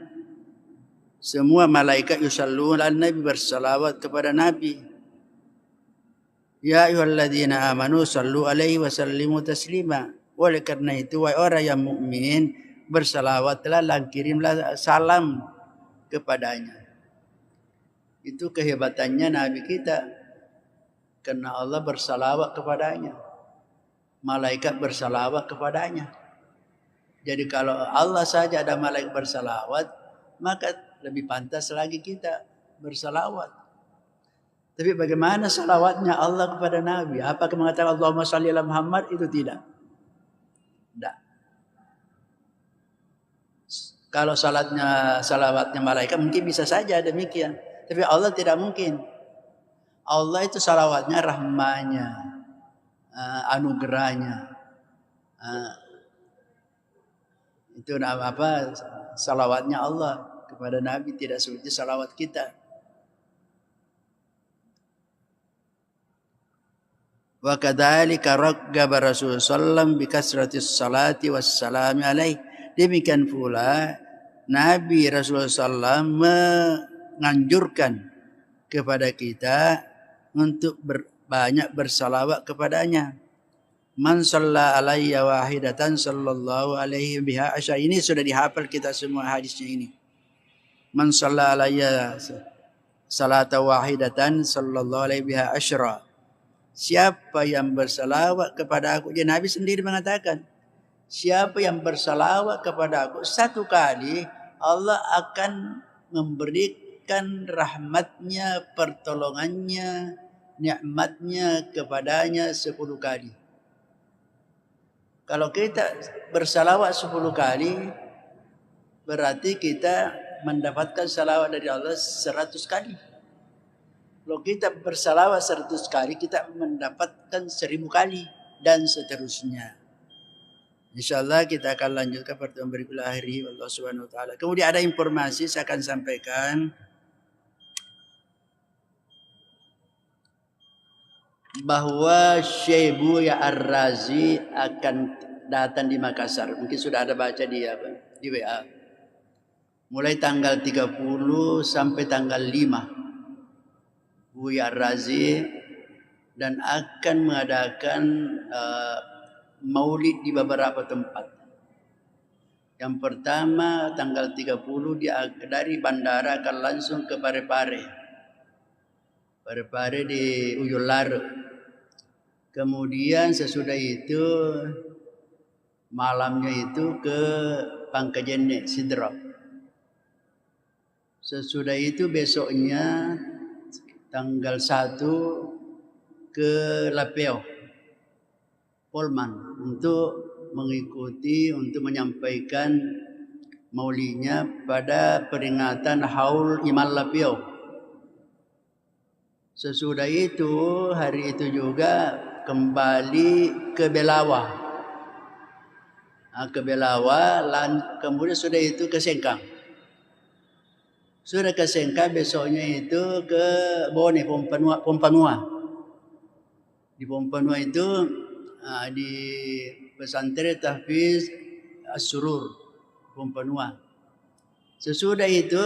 semua malaikat yusalluna 'alan nabi, bersalawat kepada Nabi. Ya ayyuhalladzina amanu sallu alaihi wa sallimu taslima. Oleh karena itu, wahai orang yang mukmin, bersalawatlah dan kirimlah salam kepadanya. Itu kehebatannya Nabi kita. Karena Allah bersalawat kepadanya. Malaikat bersalawat kepadanya. Jadi kalau Allah saja ada malaikat bersalawat, maka lebih pantas lagi kita bersalawat. Tapi bagaimana salawatnya Allah kepada Nabi? Apakah mengatakan Allahumma shalli ala Muhammad? Itu tidak. Kalau salawatnya malaikat mungkin bisa saja demikian. Tapi Allah tidak mungkin. Allah itu salawatnya rahmanya, anugerahnya. Itu apa? Salawatnya Allah kepada Nabi tidak seperti salawat kita. Wa kadzalika raggaba Rasulullah sallallahu bi kasratis salati wassalami alaihi. Demikian pula Nabi Rasulullah sallallahu menganjurkan kepada kita untuk banyak bersalawat kepadanya. Man shalla alayya wahidatan sallallahu alaihi biha asyara. Ini sudah dihafal kita semua hadisnya ini. Man shalla alayya salata wahidatan sallallahu alaihi biha asyara. Siapa yang bersalawat kepada aku, dia Nabi sendiri mengatakan, siapa yang bersalawat kepada aku satu kali, Allah akan memberikan rahmatnya, pertolongannya, nikmatnya kepadanya 10 kali. Kalau kita bersalawat 10 kali, berarti kita mendapatkan salawat dari Allah 100 kali. Kalau kita bersalawat 100 kali, kita mendapatkan 1000 kali dan seterusnya. InsyaAllah kita akan lanjutkan pertemuan berikutnya akhiri Allah Subhanahu Wa Taala. Kemudian ada informasi saya akan sampaikan bahwa Syekh Buya Ar-Razi akan datang di Makassar. Mungkin sudah ada baca di WA. Mulai tanggal 30 sampai tanggal 5. Buya Ar-Razi dan akan mengadakan maulid di beberapa tempat. Yang pertama tanggal 30 dia dari bandara akan langsung ke Parepare. Parepare di Uyular. Kemudian sesudah itu malamnya itu ke Pangkajene Sidrap. Sesudah itu besoknya tanggal 1 ke Lapeo Polman untuk mengikuti, untuk menyampaikan maulidnya pada peringatan Haul Imal Lapeo. Sesudah itu hari itu juga kembali ke Belawa. Ke Belawa, kemudian sudah itu ke Sengkang. Sudah ke Sengkang, besoknya itu ke Bone, Pompanua. Di Pompanua itu di pesantren Tahfiz As-Surur, Pompanua. Sesudah itu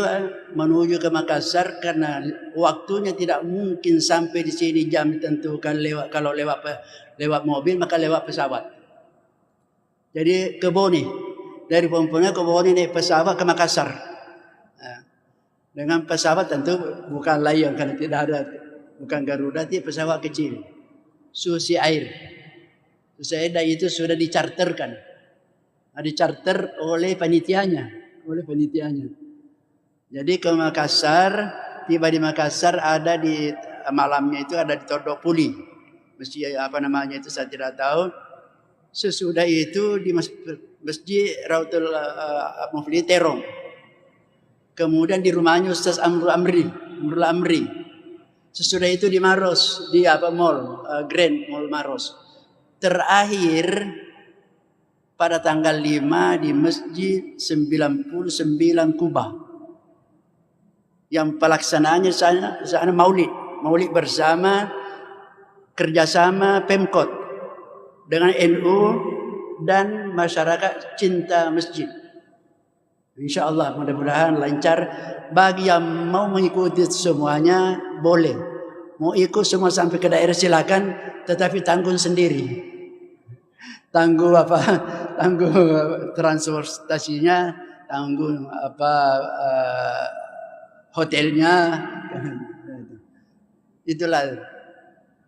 menuju ke Makassar karena waktunya tidak mungkin sampai di sini jam ditentukan kalau lewat mobil maka lewat pesawat. Jadi ke Bone, dari Pompanua ke Bone naik pesawat ke Makassar. Dengan pesawat tentu bukan Lion karena tidak ada, bukan Garuda, tapi pesawat kecil, Susi Air. Susi Air itu sudah dicarterkan, dicarter oleh panitianya. Jadi ke Makassar, tiba di Makassar, ada di malamnya itu ada di Todok Puli. Masjid apa namanya itu saya tidak tahu. Sesudah itu di Masjid Rautul Mufli Terong. Kemudian di rumahnya Ustaz Amrul Amri. Sesudah itu di Maros, di Mall Grand Mall Maros. Terakhir pada tanggal 5 di Masjid 99 Kubah. Yang pelaksanaannya sana maulid bersama, kerjasama Pemkot dengan NU dan masyarakat cinta masjid. InsyaAllah mudah-mudahan lancar. Bagi yang mau mengikuti semuanya boleh. Mau ikut semua sampai ke daerah silakan, tetapi tanggung sendiri. Tangguh transportasinya, tangguh hotelnya. Itulah.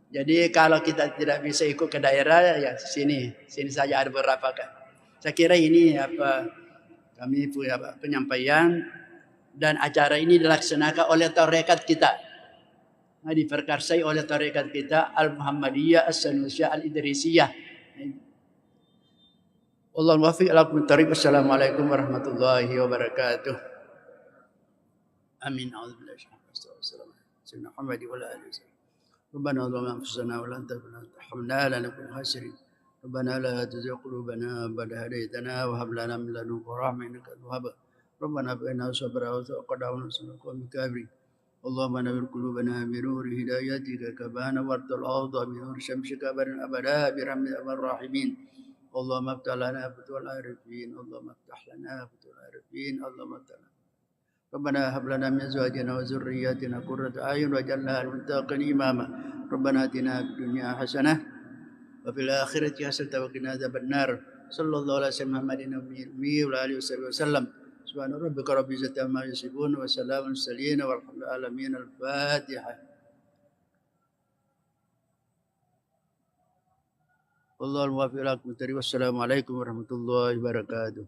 Jadi kalau kita tidak bisa ikut ke daerah, ya sini saja ada beberapa kan. Saya kira ini kami punya penyampaian dan acara ini dilaksanakan oleh tarekat kita. Diperkarsai oleh tarekat kita Al-Muhammadiyah As-Sanusiyah Al-Idrisiyah. Wallahu muwaffiq ila aqwamit thoriq. Wassalamualaikum warahmatullahi wabarakatuh. Amin. A'udzubillahi minasyaitonir rajim. Sayyidina Muhammad wa ala alihi wasallam. Rabbana zalamna anfusana wa la taghfir lana tarhamna lanakunanna minal khasirin. Rabbana la tuzigh qulubana ba'da idh hadaytana wa hab lana min ladunka rahmatan innaka antal wahhab. Rabbana hab lana sabra wa taqabbal minna qawmil kafirin. Allahumma nawwir qulubana bi nuri hidayatika kama wartal arda bi nuri syamsika barin abada bi rahmatika arhamar rahimin. اللهم افتح لنا فتوح العارفين اللهم افتح لنا فتوح العارفين اللهم افتح لنا ربنا هب لنا من ازواجنا وذرياتنا قرة اعين واجعلنا للمتقين اماما ربنا اتنا في الدنيا حسنه وفي الاخره حسنه وقنا عذاب النار صلى الله على سيدنا محمد النبي وعلى اله وصحبه وسلم سبحان ربك رب العزه عما يصفون وسلام على المرسلين والحمد لله العالمين. الفاتحه. Wallahul muwaffiq ila aqwamit thoriq. Wassalamualaikum warahmatullahi wabarakatuh.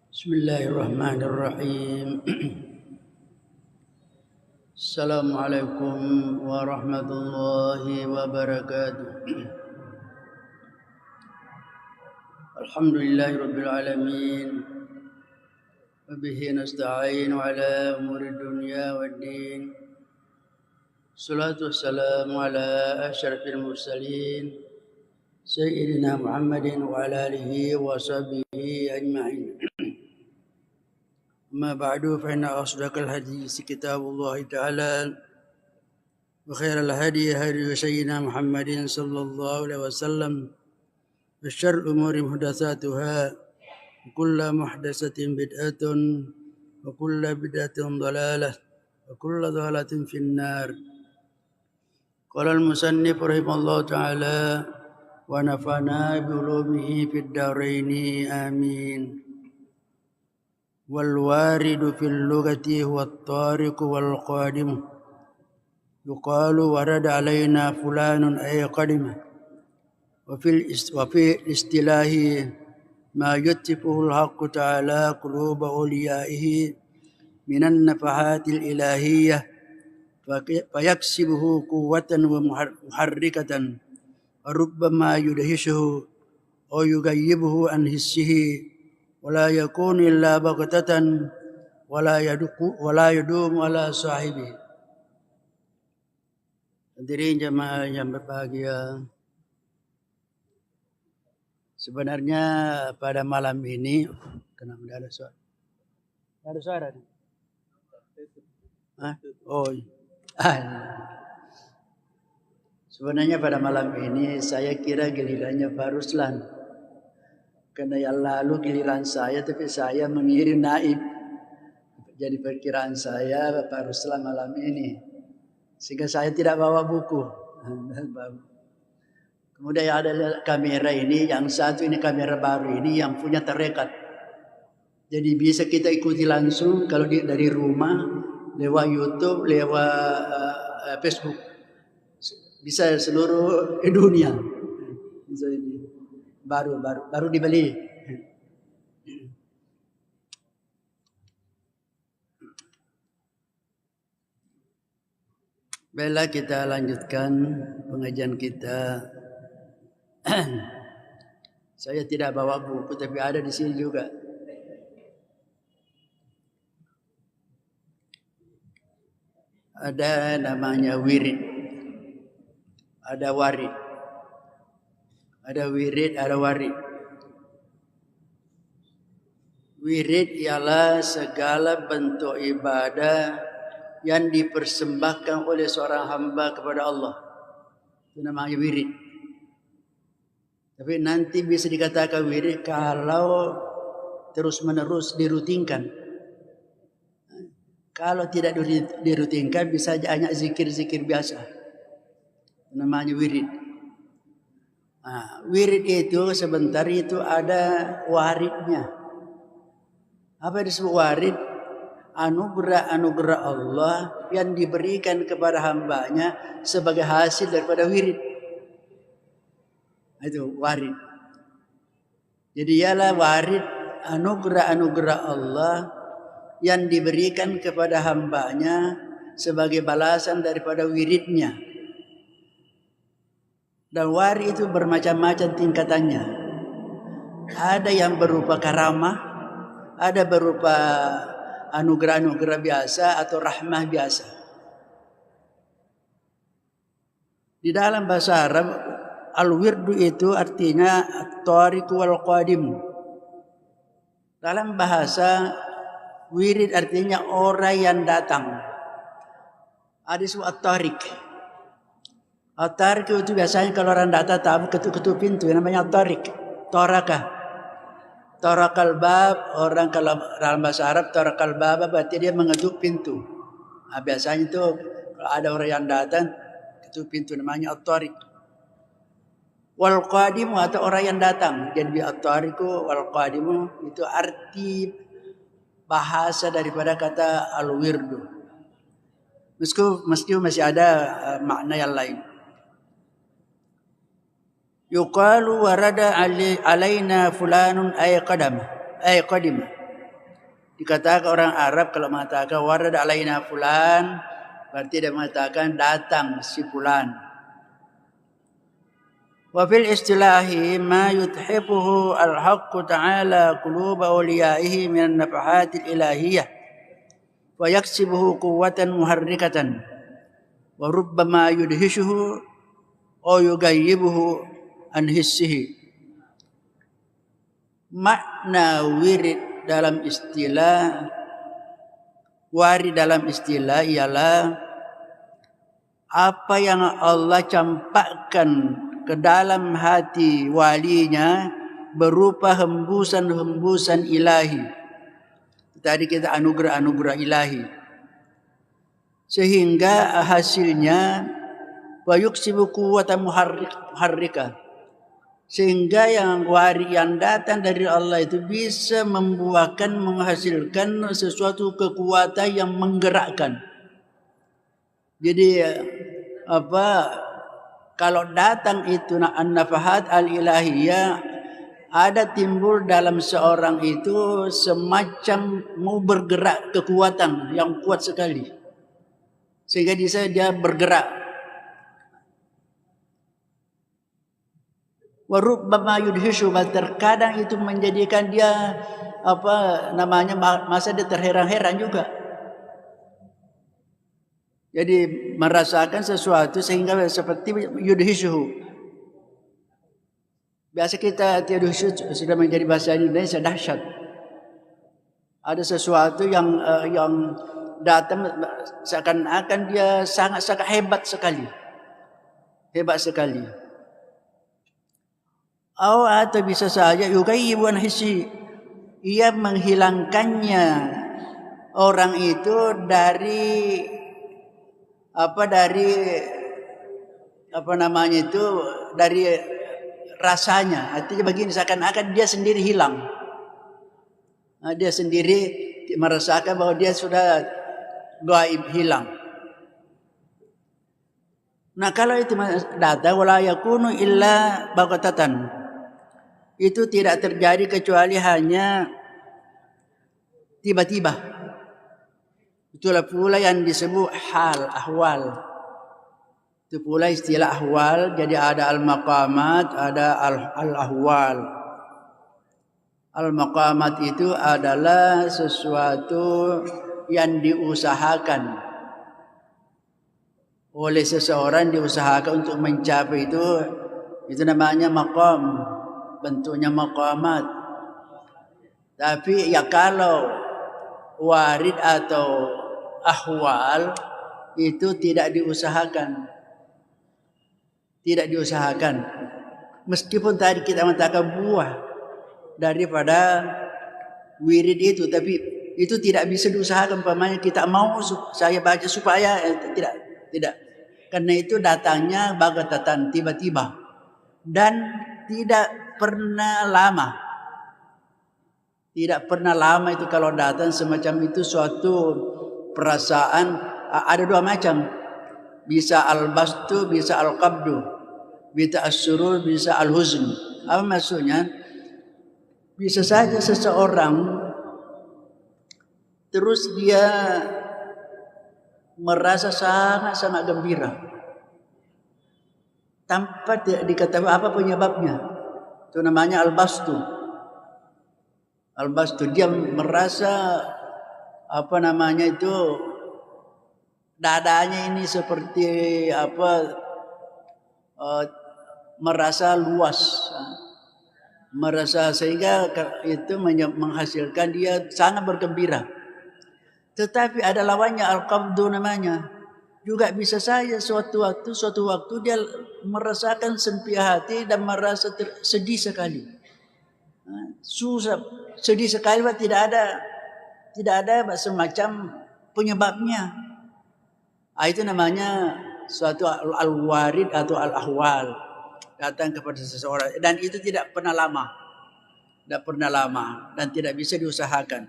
Bismillahirrahmanirrahim. Assalamualaikum warahmatullahi wabarakatuh. Alhamdulillahi rabbil alamin. Wa bihi nasta'in ala umuri dunya waddin. Salatu wassalamu ala asyrafil mursalin sayyidina Muhammadin wa ala alihi wa sahbihi ajma'in. أما بعد فإن أصدق الحديث كتاب الله تعالى وخير الهدي هدي سيدنا محمد صلى الله عليه وسلم وشر الأمور محدثاتها وكل محدثة بدعة وكل بدعة ضلالة وكل ضلالة في النار. قال المصنف رحمه الله تعالى ونفعنا بعلومه في الدارين آمين. والوارد في اللغة هو الطارق والقادم يقال ورد علينا فلان أي قدم وفي الاصطلاح ما يتفه الحق تعالى قلوب أوليائه من النفحات الإلهية فيكسبه قوة ومحركة وربما يدهشه أو يغيبه عن حسه ولا يكون إلا بغتة ولا يدوم على صاحبه. Hadirin jemaah yang berbahagia, sebenarnya pada malam ini kenapa tidak ada suara? Tidak ada suara. Oh, sebenarnya pada malam ini saya kira gilirannya Pak Ruslan. Karena yang lalu giliran saya, tapi saya mengirim naib. Jadi perkiraan saya Pak Ruslan malam ini. Sehingga saya tidak bawa buku. Kemudian ada kamera ini, yang satu ini kamera baru ini yang punya terrekat. Jadi bisa kita ikuti langsung kalau dari rumah, lewat YouTube, lewat Facebook. Bisa seluruh dunia. Bisa ini. Baru dibeli. Baiklah, kita lanjutkan pengajian kita. Saya tidak bawa buku, tapi ada di sini juga. Ada namanya wirid, ada warid. Ada wirid, ada warid. Wirid ialah segala bentuk ibadah yang dipersembahkan oleh seorang hamba kepada Allah. Itu namanya wirid. Tapi nanti bisa dikatakan wirid kalau terus-menerus dirutinkan. Kalau tidak dirutinkan bisa hanya zikir-zikir biasa. Itu namanya wirid. Wirid itu sebentar itu ada waridnya. Apa disebut warid? Anugerah-anugerah Allah yang diberikan kepada hambanya sebagai hasil daripada wirid. Itu warid. Jadi ialah warid anugerah-anugerah Allah yang diberikan kepada hambanya sebagai balasan daripada wiridnya. Dan warid itu bermacam-macam tingkatannya. Ada yang berupa karamah, ada berupa anugerah-anugerah biasa atau rahmah biasa. Di dalam bahasa Arab, al-wirdu itu artinya at-tariq wal qadim. Dalam bahasa wirid artinya orang yang datang. Ada disebut at-tariq. At-tariq itu biasanya kalau orang datang tahu ketuk-ketuk pintu, namanya at-tariq. Tarakal bab, orang kalau dalam bahasa Arab tarakal bab berarti dia mengetuk pintu. Biasanya itu kalau ada orang yang datang ketuk pintu namanya at-tariq. Wal qadimu atau orang yang datang. Jadi at-tariqu wal qadimu itu arti bahasa daripada kata al-wirdu. Meski masih ada makna yang lain. Yuqalu warada alaina fulanun ay qadima. Dikatakan orang Arab kalau mengatakan warada alaina fulan berarti dia mengatakan datang si fulan. Wa fil istilahi ma yuthibuhu al-haqqu ta'ala quluba awliyaihi min an-nafahatil ilahiyyah wa yaksibuhu quwwatan muharrikatan wa rubbama yudhishuhu aw yugayyibuhu an hissihi. Makna wirid dalam istilah ialah apa yang Allah campakkan ke dalam hati walinya berupa hembusan-hembusan ilahi. Tadi kita anugerah-anugerah ilahi. Sehingga hasilnya wa yuksibu quwwatan muharrika. Sehingga yang datang dari Allah itu bisa menghasilkan sesuatu kekuatan yang menggerakkan. Jadi kalau datang itu an-nafahat al-ilahiyah ada timbul dalam seorang itu semacam mau bergerak kekuatan yang kuat sekali. Sehingga dia bergerak. Warubbama yudhishu, terkadang itu menjadikan dia masa dia terheran-heran juga. Jadi merasakan sesuatu sehingga seperti yudhishu. Biasa kita yudhishu sudah menjadi bahasa Indonesia dahsyat. Ada sesuatu yang datang seakan-akan dia sangat-sangat hebat sekali. Hebat sekali. Atau bisa saja yugayyibu an hissi, ia menghilangkannya orang itu dari dari rasanya. Artinya begini, seakan-akan dia sendiri hilang. Dia sendiri merasakan bahwa dia sudah gaib, hilang. Nah kalau itu datang wala yakunu illa baghtatan, itu tidak terjadi kecuali hanya tiba-tiba. Itulah pula yang disebut ahwal. Itu pula istilah ahwal. Jadi ada al-maqamat, ada al-ahwal. Al-maqamat itu adalah sesuatu yang diusahakan oleh seseorang, diusahakan untuk mencapai itu namanya maqam, bentuknya maqamat. Tapi ya kalau warid atau ahwal itu tidak diusahakan. Tidak diusahakan. Meskipun tadi kita mengatakan buah daripada wirid itu, tapi itu tidak bisa diusahakan. Umpamanya kita mau saya baca supaya tidak. Karena itu datangnya baghtatan, tiba-tiba, dan tidak pernah lama. Tidak pernah lama itu kalau datang semacam itu suatu perasaan. Ada dua macam, bisa al-bastu, bisa al-qabdu. bisa as-surur, bisa al-huzn. Apa maksudnya? Bisa saja seseorang terus dia merasa sangat-sangat gembira tanpa tidak diketahui apa penyebabnya. Itu namanya al-bastu. Al-bastu, dia merasa apa namanya itu, dadanya ini seperti apa, merasa luas, merasa, sehingga itu menghasilkan dia sangat bergembira. Tetapi ada lawannya al-qabdu namanya. Juga bisa saja suatu waktu dia merasakan sempit hati dan merasa sedih sekali. Susah, sedih sekali, tidak ada semacam penyebabnya. Itu namanya suatu al-warid atau al-ahwal, datang kepada seseorang, dan itu tidak pernah lama dan tidak bisa diusahakan.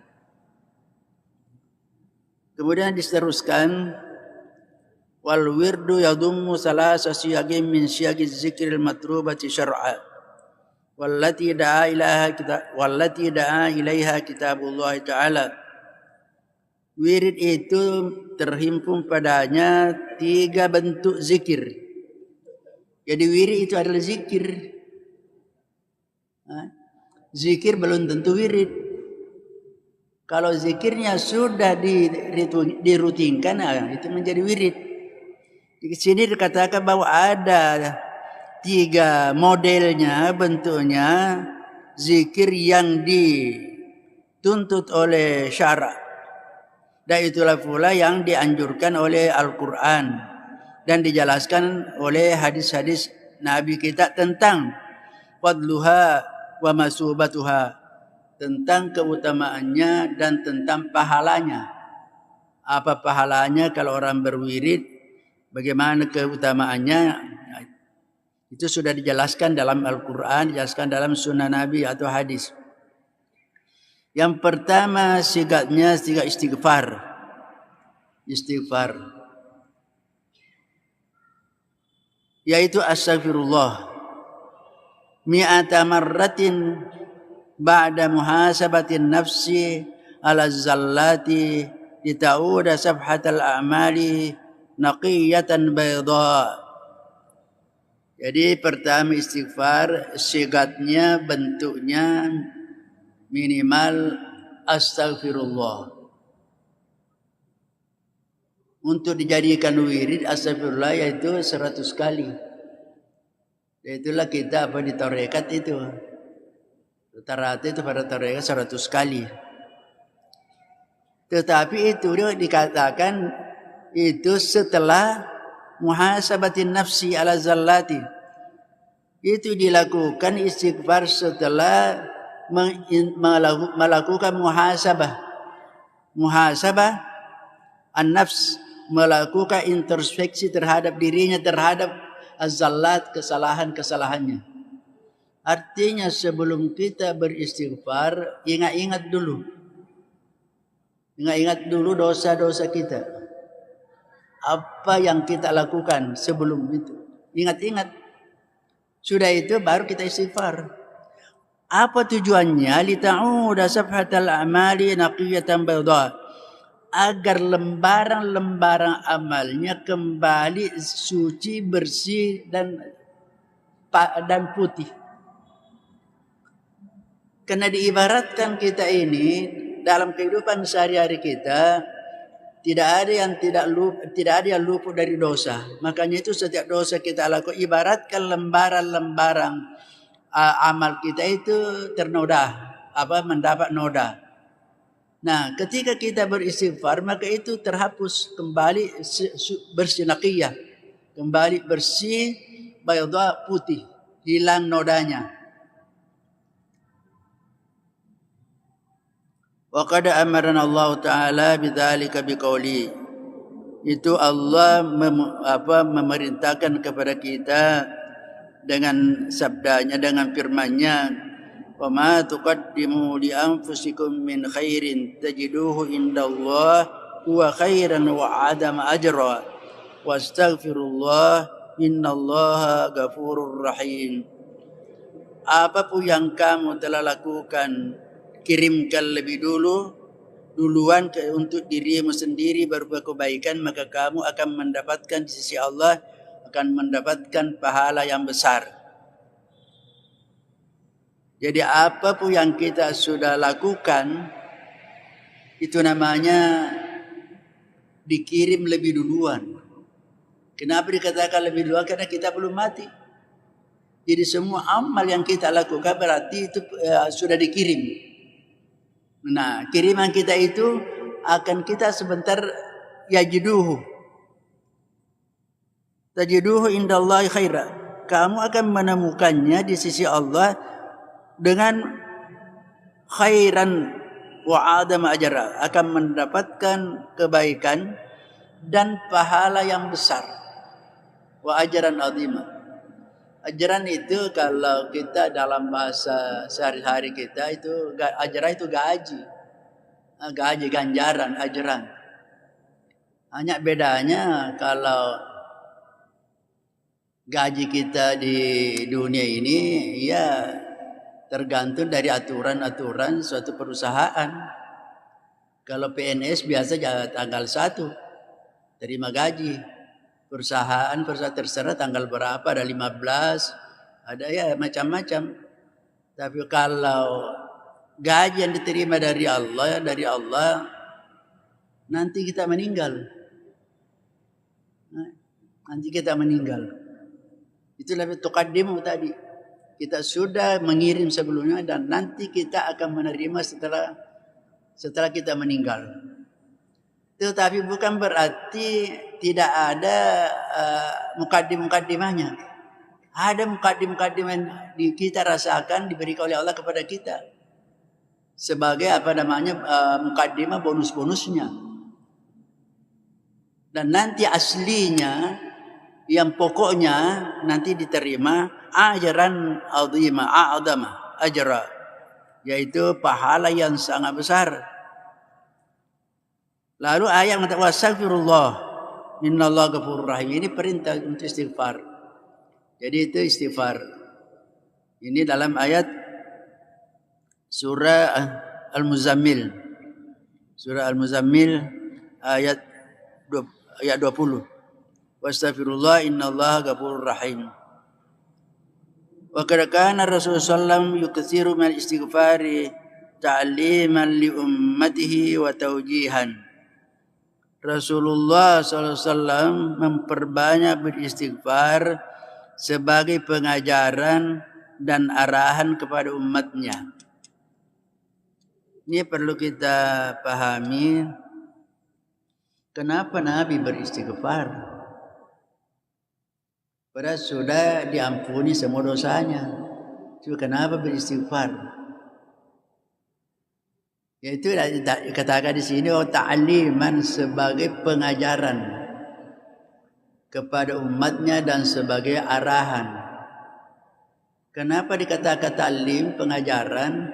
Kemudian diteruskan, wal wirdu yadummu salasa siyagin min siyagiz zikril matrubati syar'a wallati da'a ilaiha kitabullah ta'ala. Wirid itu terhimpun padanya 3 bentuk zikir. Jadi wirid itu adalah zikir. Zikir belum tentu wirid. Kalau zikirnya sudah dirutinkan, itu menjadi wirid. Di sini dikatakan bahwa ada 3 modelnya, bentuknya zikir yang dituntut oleh syara'. Dan itulah pula yang dianjurkan oleh Al-Quran dan dijelaskan oleh hadis-hadis Nabi kita tentang fadluha wa masubatuha, tentang keutamaannya dan tentang pahalanya. Apa pahalanya kalau orang berwirid, bagaimana keutamaannya, itu sudah dijelaskan dalam Al-Quran, dijelaskan dalam sunnah Nabi atau hadis. Yang pertama sigatnya sigat istighfar. Yaitu astaghfirullah mi'ata marratin ba'da muhasabatin nafsi ala zallati litauda safhatal a'mali naqiyatan bayda. Jadi pertama istighfar, sigatnya, bentuknya minimal astaghfirullah. Untuk dijadikan wirid astaghfirullah yaitu 100 kali. Itulah kita di tarekat itu. Rata-rata itu pada tarekat 100 kali. Tetapi itu dikatakan itu setelah muhasabatin nafsi ala zallati. Itu dilakukan istighfar setelah melakukan muhasabah an-nafs, melakukan introspeksi terhadap dirinya, terhadap az-zallat, kesalahannya. Artinya sebelum kita beristighfar, ingat dulu dosa-dosa kita. Apa yang kita lakukan sebelum itu, ingat. Sudah itu baru kita istighfar. Apa tujuannya? Lita'uda safhatal a'mali naqiyatan bayda, agar lembaran-lembaran amalnya kembali suci, bersih dan putih. Karena diibaratkan kita ini dalam kehidupan sehari-hari kita tidak ada yang luput dari dosa. Makanya itu setiap dosa kita lakukan ibaratkan lembaran-lembaran amal kita itu mendapat noda. Nah, ketika kita beristighfar, maka itu terhapus kembali, bersih naqiyah, kembali bersih, bayda, putih, hilang nodanya. Wa qad amarna Allah Ta'ala bidzalika biqauli. Itu Allah memerintahkan kepada kita dengan sabdanya, dengan firman-Nya, wa ma tuqaddimu li anfusikum min khairin tajiduhu indallah huwa khairan wa adama ajra wastaghfirullah innallaha ghafurur rahim. Apapun yang kamu telah lakukan, kirimkan lebih duluan untuk dirimu sendiri berupa kebaikan, maka kamu akan mendapatkan di sisi Allah, akan mendapatkan pahala yang besar. Jadi apapun yang kita sudah lakukan, itu namanya dikirim lebih duluan. Kenapa dikatakan lebih duluan? Karena kita belum mati. Jadi semua amal yang kita lakukan berarti itu sudah dikirim. Nah, kiriman kita itu akan kita sebentar yajiduhu. Tajiduhu indallahi khaira. Kamu akan menemukannya di sisi Allah dengan khairan wa adam ajra, akan mendapatkan kebaikan dan pahala yang besar. Wa ajran azima. Ajaran itu kalau kita dalam bahasa sehari-hari kita itu ajaran itu gaji. Gaji, ganjaran, ajaran. Hanya bedanya kalau gaji kita di dunia ini ya tergantung dari aturan-aturan suatu perusahaan. Kalau PNS biasa tanggal 1 terima gaji. Perusahaan terserah tanggal berapa, ada 15, ada ya macam-macam. Tapi kalau gaji yang diterima dari Allah, nanti kita meninggal. Itu lebih tuqaddimu tadi. Kita sudah mengirim sebelumnya dan nanti kita akan menerima setelah kita meninggal. Tetapi bukan berarti tidak ada mukaddim-mukaddimahnya. Ada mukaddim-mukaddiman kita rasakan diberikan oleh Allah kepada kita. Sebagai mukaddimah bonus-bonusnya. Dan nanti aslinya yang pokoknya nanti diterima ajaran azimah, a'zama ajra, yaitu pahala yang sangat besar. Lalu ayat mengatakan wastaghfirullah innallaha ghafurur rahim. Ini perintah untuk istighfar. Jadi itu istighfar. Ini dalam ayat surah Al-Muzammil. Surah Al-Muzammil ayat 20. Wastaghfirullah innallaha ghafurur rahim. Wa kana Rasulullah sallallahu yukthiru min istighfari ta'liman li ummatihi wa tawjihan. Rasulullah SAW memperbanyak beristighfar sebagai pengajaran dan arahan kepada umatnya. Ini perlu kita pahami. Kenapa Nabi beristighfar? Padahal sudah diampuni semua dosanya. Cuma kenapa beristighfar? Yaitu dikatakan di sini ta'liman sebagai pengajaran kepada umatnya dan sebagai arahan. Kenapa dikatakan ta'lim, pengajaran?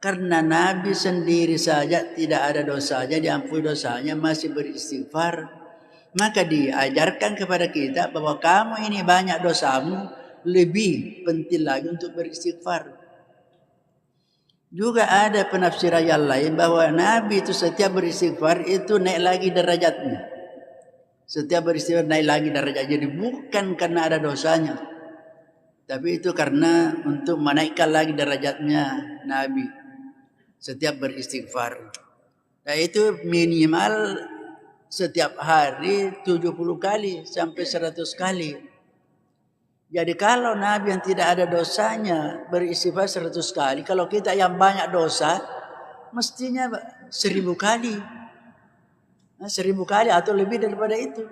Karena Nabi sendiri saja tidak ada dosanya, diampuni dosanya, masih beristighfar. Maka diajarkan kepada kita bahwa kamu ini banyak dosamu, lebih penting lagi untuk beristighfar. Juga ada penafsiran yang lain bahwa Nabi itu setiap beristighfar itu naik lagi derajatnya. Setiap beristighfar naik lagi derajatnya. Jadi bukan karena ada dosanya, tapi itu karena untuk menaikkan lagi derajatnya Nabi setiap beristighfar. Nah itu minimal setiap hari 70 kali sampai 100 kali. Jadi kalau Nabi yang tidak ada dosanya beristighfar 100 kali, kalau kita yang banyak dosa mestinya 1000 kali. 1000 kali atau lebih daripada itu.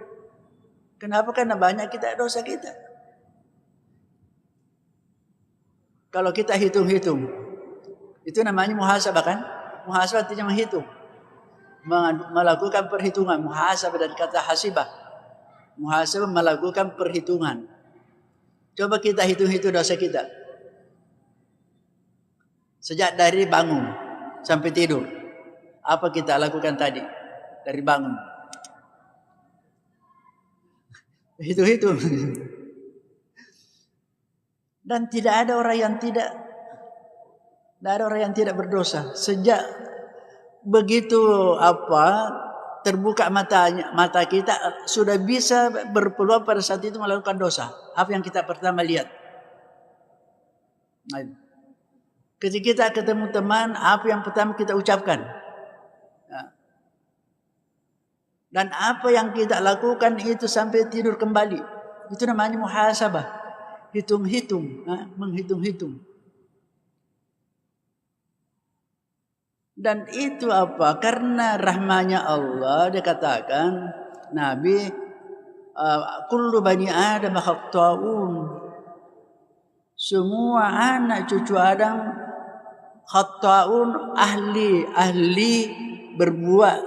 Kenapa? Karena banyak kita dosa kita. Kalau kita hitung-hitung, itu namanya muhasabah kan? Muhasabah artinya menghitung. Melakukan perhitungan. Muhasabah dari kata hasibah. Muhasabah melakukan perhitungan. Coba kita hitung-hitung dosa kita. Sejak dari bangun sampai tidur. Apa kita lakukan tadi? Dari bangun. Hitung-hitung. Dan tidak ada orang yang tidak berdosa. Sejak begitu terbuka mata kita, sudah bisa berpeluang pada saat itu melakukan dosa. Apa yang kita pertama lihat? Ketika kita ketemu teman, apa yang pertama kita ucapkan? Dan apa yang kita lakukan itu sampai tidur kembali. Itu namanya muhasabah. Hitung-hitung, menghitung-hitung. Dan itu apa? Karena rahmanya Allah, dia katakan, Nabi, kullu bani Adam khatta'un. Semua anak cucu Adam khatta'un, ahli berbuat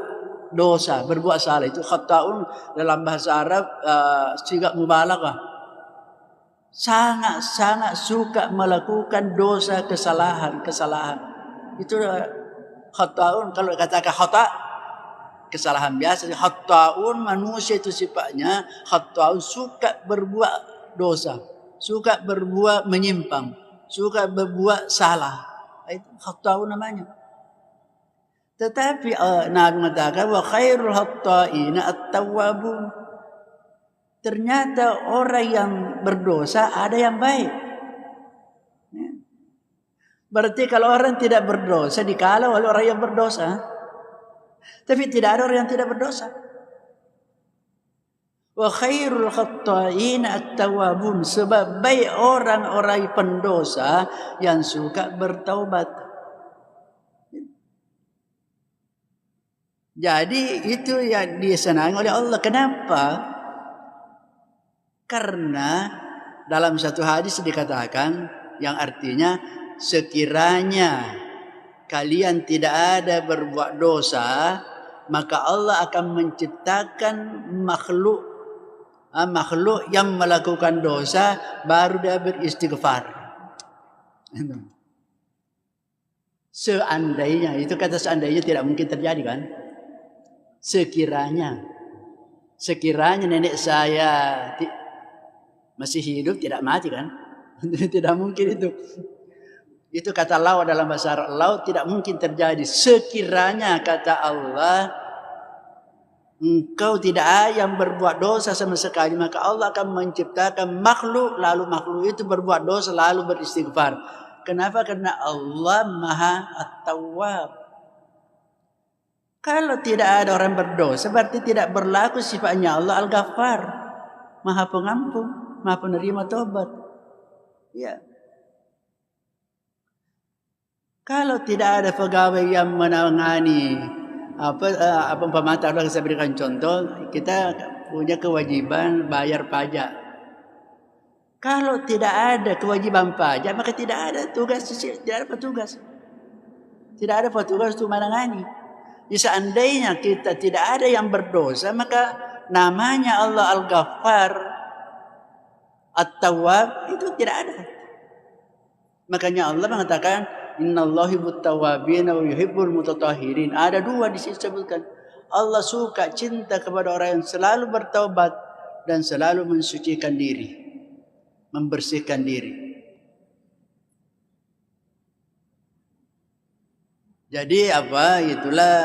dosa, berbuat salah. Itu khatta'un dalam bahasa Arab sigah mubalaghah. Sangat suka melakukan dosa, kesalahan. Itu khatta'un. Kalau katakan khata', kesalahan biasa. Khatta'un, manusia itu sifatnya khatta'un, suka berbuat dosa, suka berbuat menyimpang, suka berbuat salah. Itu khatta'un namanya. Tetapi Nabi mengatakan wa khairul khatta'ina at-tawwabun. Ternyata orang yang berdosa ada yang baik. Berarti kalau orang tidak berdosa dikala oleh orang yang berdosa. Tapi tidak ada orang yang tidak berdosa. Wa khairul khatta'ina at-tawwabun. Sebab baik orang-orang pendosa yang suka bertaubat. Jadi itu yang disenangi oleh Allah. Kenapa? Karena dalam satu hadis dikatakan yang artinya sekiranya kalian tidak ada berbuat dosa, maka Allah akan menciptakan makhluk yang melakukan dosa baru dia beristighfar. Seandainya, itu kata seandainya tidak mungkin terjadi kan? Sekiranya nenek saya masih hidup, tidak mati kan? Tidak mungkin itu. Itu kata laut dalam bahasa Arab. Laut tidak mungkin terjadi. Sekiranya kata Allah, engkau tidak ada yang berbuat dosa sama sekali, maka Allah akan menciptakan makhluk, lalu makhluk itu berbuat dosa lalu beristighfar. Kenapa? Karena Allah Maha At-Tawwab. Kalau tidak ada orang berdosa, berarti tidak berlaku sifatnya Allah Al-Ghaffar, Maha Pengampun, Maha Penerima Taubat. Ya. Kalau tidak ada pegawai yang menangani pemantau, saya berikan contoh, kita punya kewajiban bayar pajak. Kalau tidak ada kewajiban pajak, maka tidak ada tugas, tidak ada petugas. Tidak ada petugas untuk menangani. Jadi seandainya kita tidak ada yang berdosa, maka namanya Allah Al-Ghaffar, At-Tawwab itu tidak ada. Makanya Allah mengatakan, Innallahi yuhibbut-tawwabin wa yuhibbul mutatahhirin. Ada dua disebutkan. Allah suka, cinta kepada orang yang selalu bertaubat dan selalu mensucikan diri, membersihkan diri. Jadi itulah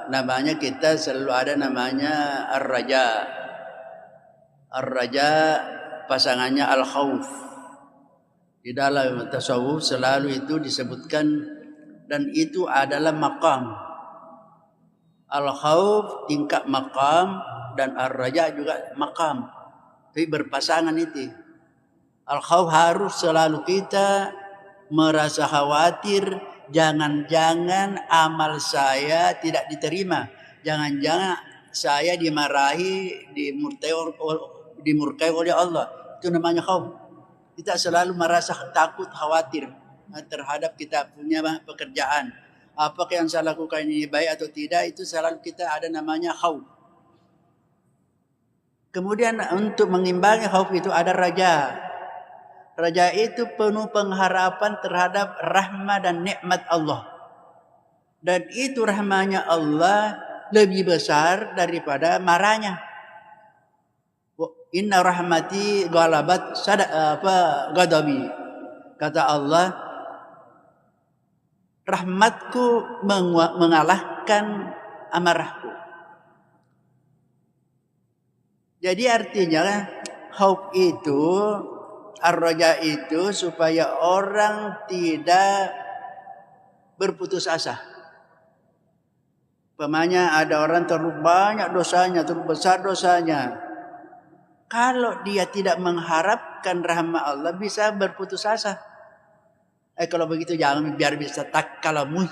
namanya kita selalu ada namanya ar-raja. Ar-raja pasangannya al-khauf. Di dalam tasawuf selalu itu disebutkan, dan itu adalah maqam. Al-khauf tingkat maqam dan ar-raja juga maqam. Tapi berpasangan itu. Al-khauf harus selalu kita merasa khawatir, jangan-jangan amal saya tidak diterima. Jangan-jangan saya dimarahi, dimurkai oleh Allah. Itu namanya khauf. Kita selalu merasa takut, khawatir terhadap kita punya pekerjaan. Apakah yang saya lakukan ini baik atau tidak, itu selalu kita ada namanya khauf. Kemudian untuk mengimbangi khauf itu ada raja. Raja itu penuh pengharapan terhadap rahmat dan nikmat Allah. Dan itu rahmatnya Allah lebih besar daripada marahnya. Inna rahmati ghalabat ghadabi. Kata Allah, rahmatku mengalahkan amarahku. Jadi artinya khauf itu, ar-raja itu supaya orang tidak berputus asa. Pemanya ada orang terlalu banyak dosanya, terlalu besar dosanya. Kalau dia tidak mengharapkan rahmat Allah, bisa berputus asa. Kalau begitu jangan, biar bisa takkalamu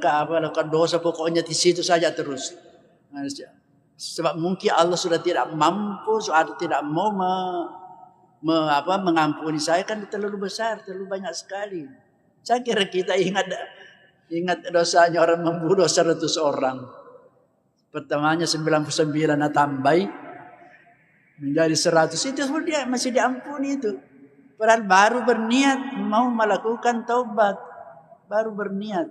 ke apa? Kalau dosa pokoknya di situ saja terus. Sebab mungkin Allah sudah tidak mampu, sudah tidak mau mengampuni saya, kan terlalu besar, terlalu banyak sekali. Saya kira kita ingat dosanya orang membunuh 100 orang. Pertamanya 99 tambah menjadi 100, itu dia masih diampuni itu. Padahal baru berniat mau melakukan taubat, baru berniat.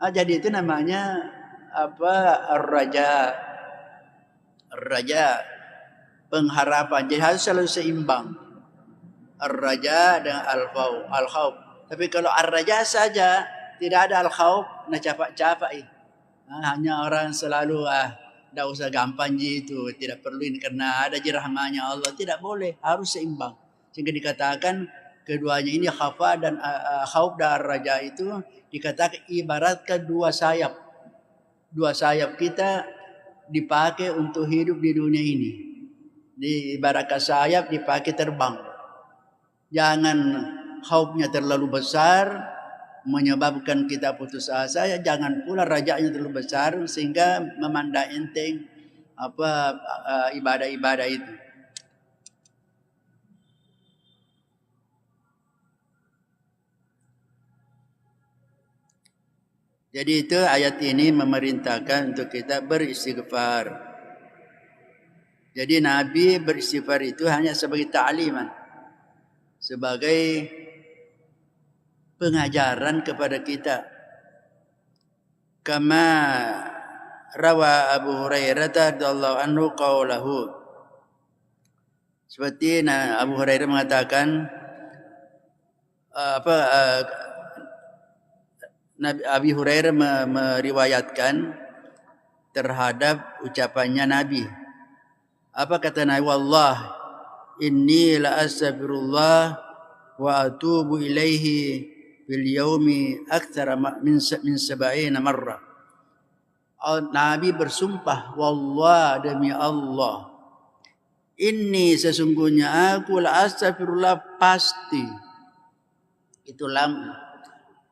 Jadi itu namanya ar-raja, pengharapan. Jadi harus selalu seimbang. Ar-raja dan al-khauf. Tapi kalau ar-raja saja tidak ada al-khauf, nah capak-capak. Hanya orang selalu tidak usah gampang itu, tidak perlu ini karena ada rahmatnya Allah. Tidak boleh, harus seimbang. Sehingga dikatakan keduanya ini khafa dan khauf dan ar-raja itu dikatakan ibaratkan dua sayap. Dua sayap kita dipakai untuk hidup di dunia ini. Ibaratkan sayap dipakai terbang. Jangan khaufnya terlalu besar menyebabkan kita putus asa, jangan pula rajanya terlalu besar sehingga memandang enteng ibadah-ibadah itu. Jadi itu ayat ini memerintahkan untuk kita beristighfar. Jadi Nabi beristighfar itu hanya sebagai ta'liman, sebagai pengajaran kepada kita. Kama rawa Abu Hurairah radhiyallahu anhu qaulahu. Seperti Abu Hurairah mengatakan Nabi Abi Hurairah meriwayatkan terhadap ucapannya Nabi. Apa kata Nabi? Wallah inni la astaghfirullah wa atubu ilaihi bil yaumi aktsara min 70 marrah. Nabi bersumpah, wallah demi Allah, inni sesungguhnya aku la astaghfirullah, pasti itu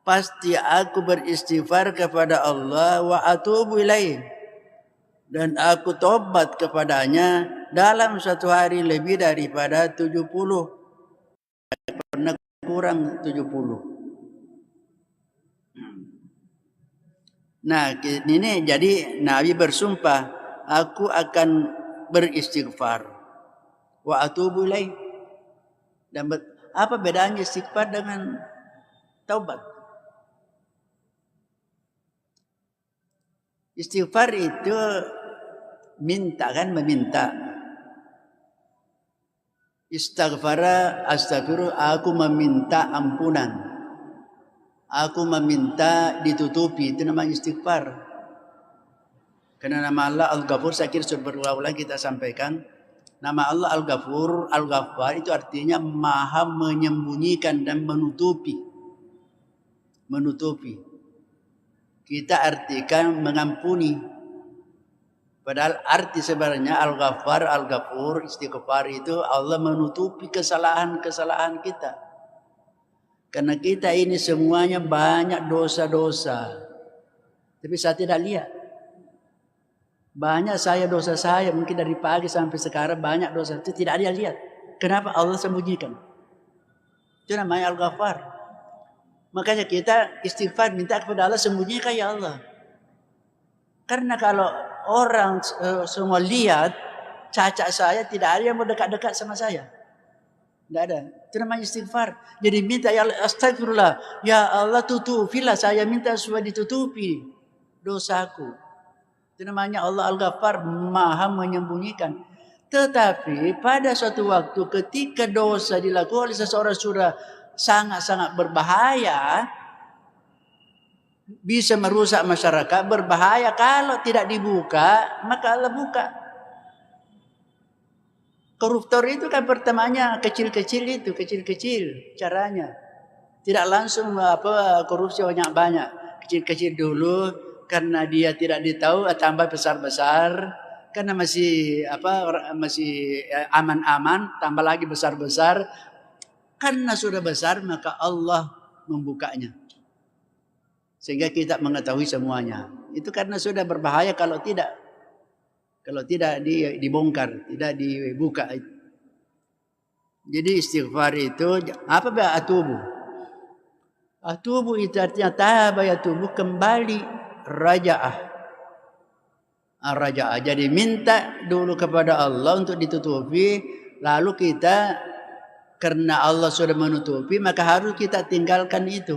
pasti aku beristighfar kepada Allah, wa atubu ilaih, dan aku tobat kepadanya dalam satu hari lebih daripada 70, pernah kurang 70. Nah ini jadi Nabi bersumpah, aku akan beristighfar, wa atubu ilaih. Dan apa bedanya istighfar dengan taubat? Istighfar itu meminta. Istighfara, astaghfiru, aku meminta ampunan. Aku meminta ditutupi, itu namanya istighfar. Karena nama Allah Al-Ghafur, saya kira sudah berulang-ulang kita sampaikan. Nama Allah Al-Ghafur, Al-Ghaffar itu artinya maha menyembunyikan dan menutupi. Kita artikan mengampuni. Padahal arti sebenarnya Al-Ghaffar, Al-Ghafur, istighfar itu Allah menutupi kesalahan-kesalahan kita. Karena kita ini semuanya banyak dosa-dosa. Tapi saya tidak lihat. Banyak dosa saya mungkin dari pagi sampai sekarang banyak dosa. Itu tidak dia lihat. Kenapa Allah sembunyikan? Itu namanya Al-Ghaffar. Makanya kita istighfar, minta kepada Allah, sembunyikan ya Allah. Karena kalau orang semua lihat cacat saya, tidak ada yang mau dekat-dekat sama saya. Tidak ada. Itu namanya istighfar. Jadi minta ya Allah, astagfirullah. Ya Allah tutupilah, saya minta supaya ditutupi dosaku. Itu namanya Allah Al-Ghaffar, maha menyembunyikan. Tetapi pada suatu waktu ketika dosa dilakukan oleh seseorang sudah sangat-sangat berbahaya, bisa merusak masyarakat, berbahaya. Kalau tidak dibuka, maka Allah buka. Koruptor itu kan pertamanya kecil-kecil caranya. Tidak langsung korupsi banyak-banyak. Kecil-kecil dulu karena dia tidak ditahu, tambah besar-besar. Karena masih aman-aman, tambah lagi besar-besar. Karena sudah besar maka Allah membukanya. Sehingga kita mengetahui semuanya. Itu karena sudah berbahaya kalau tidak dibongkar, tidak dibuka. Jadi istighfar itu apa? Atubu. Atubu itu artinya taba yatubu, kembali, raja'ah. Raja'ah. Jadi minta dulu kepada Allah untuk ditutupi, lalu kita karena Allah sudah menutupi maka harus kita tinggalkan itu.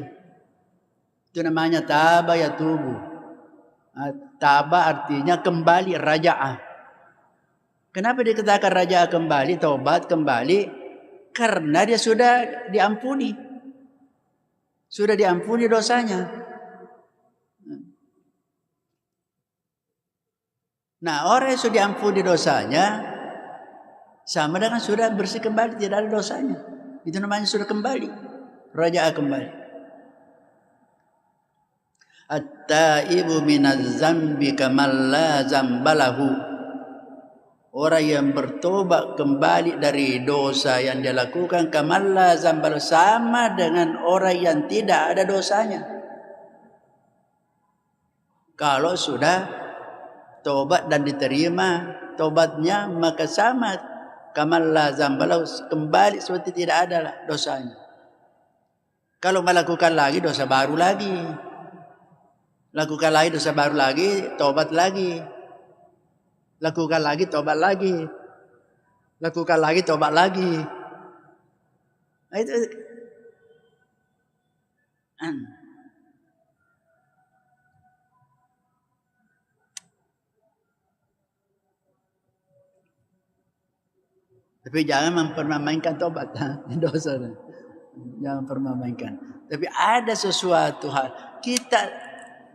Itu namanya taba yatubu. Taba artinya kembali, raja'ah. Kenapa dikatakan raja'ah kembali, taubat kembali? Karena dia sudah diampuni. Sudah diampuni dosanya. Nah, orang yang sudah diampuni dosanya sama dengan sudah bersih kembali, tidak ada dosanya. Itu namanya sudah kembali. Raja'ah kembali. At-taibu minaz zambi kamal la zambalahu. Orang yang bertobat kembali dari dosa yang dia lakukan, kamal la zambalahu, sama dengan orang yang tidak ada dosanya. Kalau sudah tobat dan diterima tobatnya, maka sama kamal la zambalahu, kembali seperti tidak ada dosanya. Kalau melakukan lagi dosa baru lagi. Lakukan lagi dosa baru lagi, tobat lagi. Lakukan lagi, tobat lagi. Lakukan lagi, tobat lagi. Nah, itu. Tapi jangan mempermainkan tobat, dosa. Jangan permainkan. Tapi ada sesuatu hal kita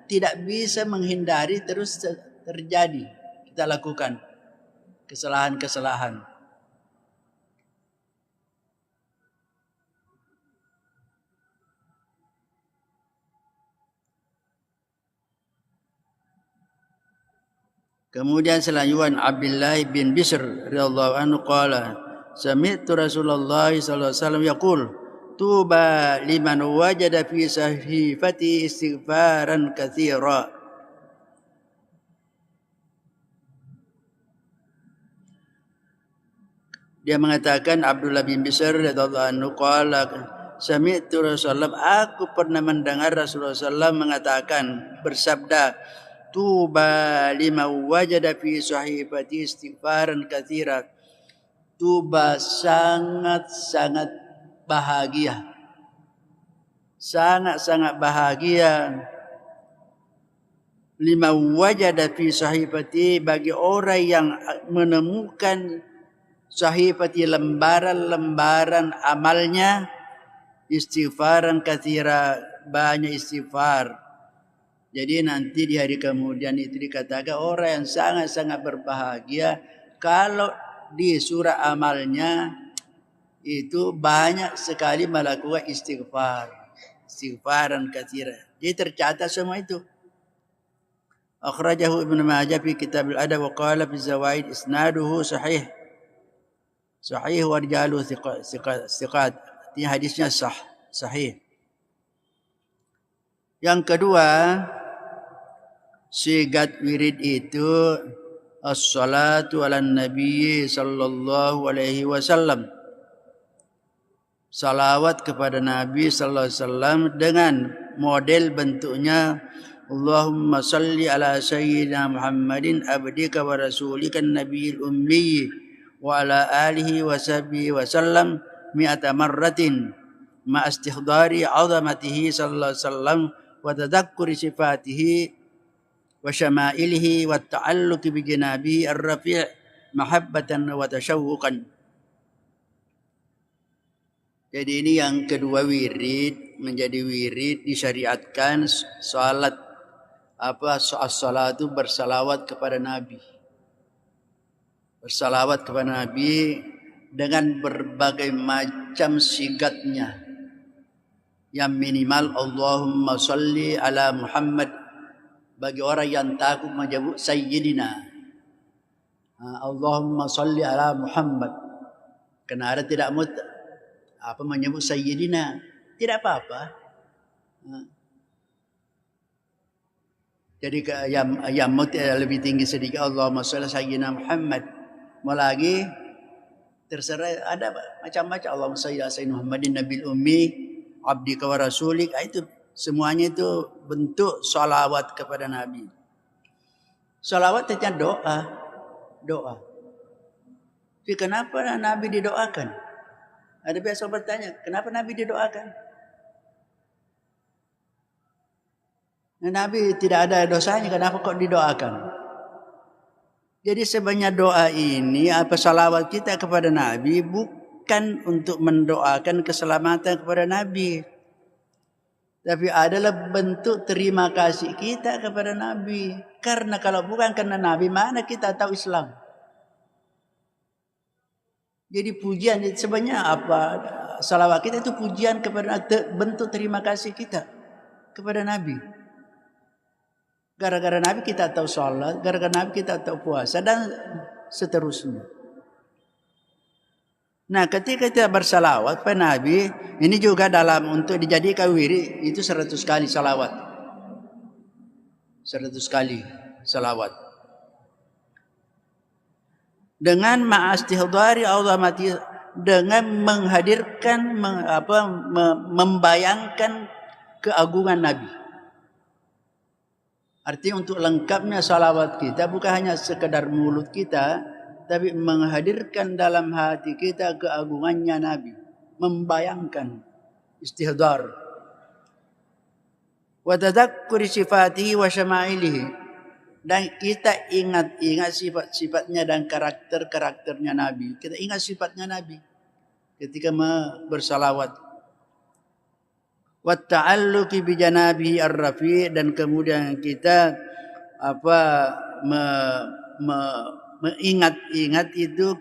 tidak bisa menghindari, terus terjadi. Kita lakukan kesalahan-kesalahan. Kemudian selanjutnya Abdullah bin Bishr radhiyallahu anhu qala sami'tu Rasulullah sallallahu alaihi wasallam yaqul tuba liman wajada fi sahifati istighfaran katsira. Dia mengatakan, Abdullah bin Bishr radhiyallahu anhu qala sami'tu Rasulullah, aku pernah mendengar Rasulullah sallallahu mengatakan, bersabda, tuba liman wajada fi sahifati istighfaran katsira. Tuba sangat-sangat bahagia, sangat-sangat bahagia. Lima wajada fi sahifati, bagi orang yang menemukan sahifati, lembaran-lembaran amalnya, istighfaran katsira, banyak istighfar. Jadi nanti di hari kemudian itu dikatakan orang yang sangat-sangat berbahagia kalau di surah amalnya itu banyak sekali melakukan istighfaran katsira. Jadi tercatat semua itu. Akhrajahu Ibnu Majah fi Kitab al-Adab wa qala fi Zawaid isnaduhu sahih. Sahih wa rijaluhu thiqat. Ini hadisnya sahih. Yang kedua, sigat wirid itu as-salatu ala nabi sallallahu alaihi wasallam. Salawat kepada Nabi sallallahu alaihi wasallam dengan model bentuknya Allahumma salli ala sayyidina Muhammadin abdika wa rasulika nabiyil ummi wa ala alihi wa sahbihi wa sallam mi'ata marratin ma istihdari 'azamatihi sallallahu alaihi wasallam wa tadhakkuri sifatihi wa syama'ilihi wa ta'alluqi bi janabihi ar-rafi' mahabbatan wa tasyawuqan. Jadi ini yang kedua wirid, menjadi wirid disyariatkan salat as-salatu bersalawat kepada Nabi. Bersalawat kepada Nabi dengan berbagai macam sigatnya. Yang minimal Allahumma salli ala Muhammad bagi orang yang takut menyebut Sayyidina. Allahumma salli ala Muhammad. Karena ada tidak menyebut Sayyidina, tidak apa-apa. Jadi yang lebih tinggi sedikit Allahumma shalli sayyidina Muhammad. Mau lagi terserah, ada macam-macam. Allahumma shalli ala sayyidina Muhammadin nabil ummi abdika wa rasulik. Itu semuanya itu bentuk salawat kepada Nabi. Salawat itu doa. Tapi kenapa Nabi didoakan? Ada biasa bertanya, kenapa Nabi didoakan? Nabi tidak ada dosanya, kenapa kok didoakan? Jadi sebenarnya doa ini, salawat kita kepada Nabi bukan untuk mendoakan keselamatan kepada Nabi, tapi adalah bentuk terima kasih kita kepada Nabi. Karena kalau bukan karena Nabi, mana kita tahu Islam? Jadi pujian sebenarnya salawat kita itu pujian kepada bentuk terima kasih kita kepada Nabi. Gara-gara Nabi kita tahu sholat, gara-gara Nabi kita tahu puasa dan seterusnya. Nah, ketika kita bersalawat kepada Nabi, ini juga dalam untuk dijadikan wirid itu 100 kali salawat. 100 kali salawat. Dengan ma'astihdari azamati, dengan menghadirkan membayangkan keagungan Nabi. Artinya untuk lengkapnya salawat kita bukan hanya sekedar mulut kita, tapi menghadirkan dalam hati kita keagungannya Nabi, membayangkan istihdar. Wa tadzakkuri sifatihi wa syama'ilihi, dan kita ingat sifat-sifatnya dan karakter-karakternya Nabi. Kita ingat sifatnya Nabi ketika bersalawat. Wa ta'alluqi bi janabihi ar-rafi', dan kemudian kita mengingat itu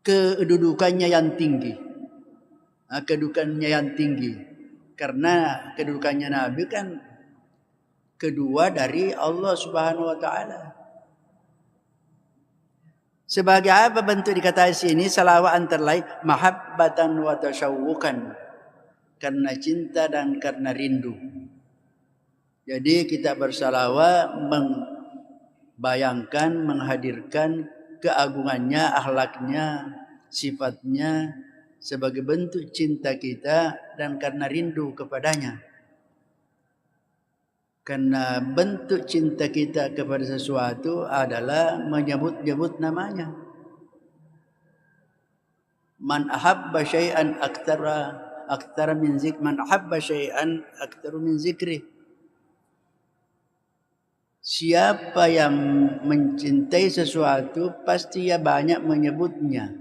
kedudukannya yang tinggi. Kedudukannya yang tinggi. Karena kedudukannya Nabi kan kedua dari Allah Subhanahu wa taala. Sebagai apa bentuk dikatakan sini salawat antara lain mahabbatan wa tasyawuqan, karena cinta dan karena rindu. Jadi kita bersalawat membayangkan, menghadirkan keagungannya, akhlaknya, sifatnya sebagai bentuk cinta kita dan karena rindu kepadanya. Karena bentuk cinta kita kepada sesuatu adalah menyebut-nyebut namanya. Man ahabba syai'an aktsara min zikri, man ahabba syai'an aktsara min zikri. Siapa yang mencintai sesuatu pasti ia banyak menyebutnya.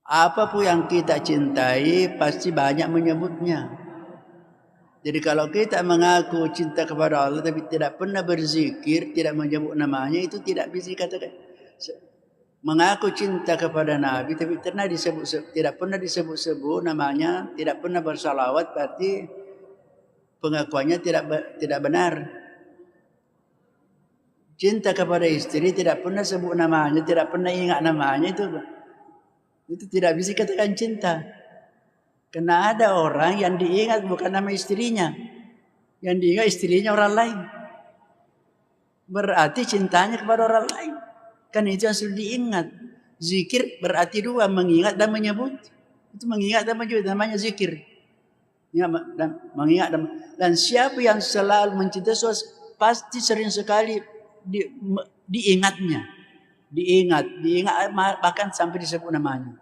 Apapun yang kita cintai pasti banyak menyebutnya. Jadi kalau kita mengaku cinta kepada Allah tapi tidak pernah berzikir, tidak menyebut namanya, itu tidak bisa dikatakan. Mengaku cinta kepada Nabi tapi tidak pernah disebut-sebut namanya, tidak pernah bersalawat, berarti pengakuannya tidak benar. Cinta kepada istri tidak pernah sebut namanya, tidak pernah ingat namanya, itu tidak bisa dikatakan cinta. Karena ada orang yang diingat bukan nama istrinya, yang diingat istrinya orang lain. Berarti cintanya kepada orang lain. Kan itu yang sudah diingat. Zikir berarti dua, mengingat dan menyebut. Itu mengingat dan menyebut, namanya zikir. Mengingat dan siapa yang selalu mencintai sesuatu pasti sering sekali diingatnya. Diingat bahkan sampai disebut namanya.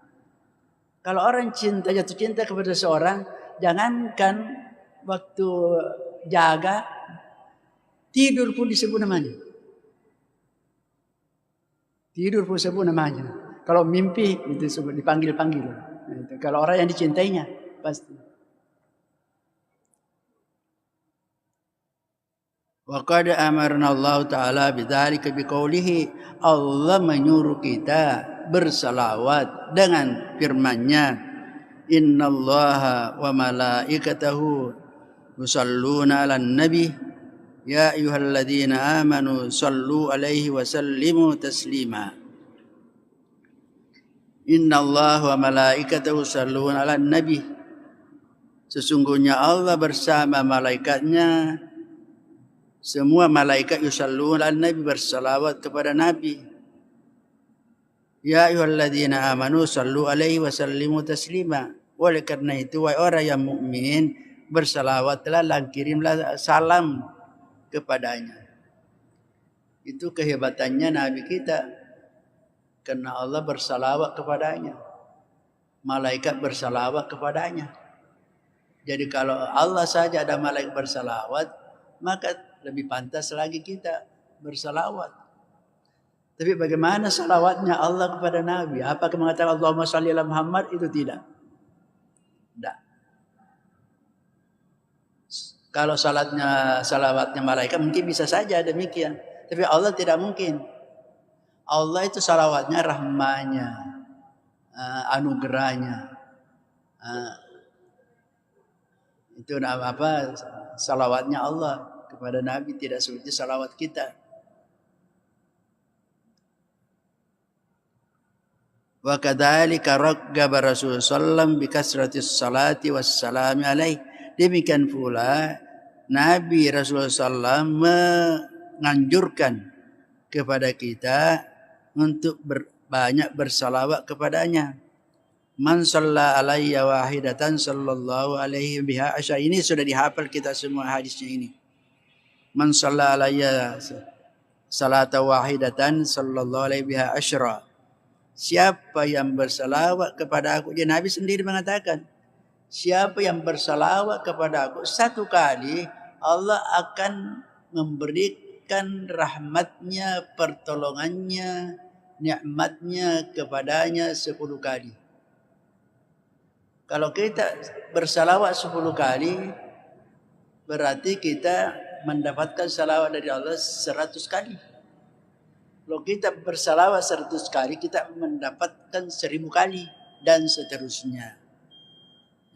Kalau orang jatuh cinta kepada seorang, jangankan waktu jaga, tidur pun disebut namanya. Tidur pun sebut namanya. Kalau mimpi itu sebut dipanggil-panggil. Itu. Kalau orang yang dicintainya pasti. Wa qad amarna Allah Ta'ala bidzalika biqaulihi, Allah menyuruh kita bersalawat dengan firman-Nya, innallaha wa malaikatahu yusalluna 'alan nabi ya ayyuhalladzina amanu sallu 'alaihi wa sallimu taslima. Innallaha wa malaikatahu yusalluna 'alan nabi, sesungguhnya Allah bersama malaikatnya, semua malaikat yusalluna 'alan nabi, bersalawat kepada nabi. Ya ayyuhalladzina amanu sallu 'alaihi wa sallimu taslima. Oleh karena itu, wahai orang yang mukmin, bersalawatlah dan kirimlah salam kepadanya. Itu kehebatannya nabi kita, karena Allah bersalawat kepadanya, malaikat bersalawat kepadanya. Jadi kalau Allah saja ada malaikat bersalawat, maka lebih pantas lagi kita bersalawat. Tapi bagaimana salawatnya Allah kepada Nabi? Apakah mengatakan Allahumma shalli ala Muhammad? Itu tidak. Tidak. Kalau salawatnya malaikat mungkin bisa saja demikian. Tapi Allah tidak mungkin. Allah itu salawatnya rahmanya, anugerahnya. Itu apa? Salawatnya Allah kepada Nabi, tidak seperti salawat kita. Wa kadzalika raggaba Rasulullah sallallahu bi kasratis salati wassalami alaihi. Demikian pula Nabi Rasulullah sallallahu menganjurkan kepada kita untuk banyak bersalawat kepadanya. Man shalla alayya wahidatan sallallahu alaihi biha asyara. Ini sudah dihafal kita semua hadisnya ini. Man shalla alayya salata wahidatan sallallahu alaihi biha asyara. Siapa yang bersalawat kepada aku, dia Nabi sendiri mengatakan, siapa yang bersalawat kepada aku satu kali, Allah akan memberikan rahmatnya, pertolongannya, nikmatnya kepadanya 10 kali. Kalau kita bersalawat 10 kali, berarti kita mendapatkan salawat dari Allah 100 kali. Kalau kita bersalawat 100 kali, kita mendapatkan 1000 kali dan seterusnya.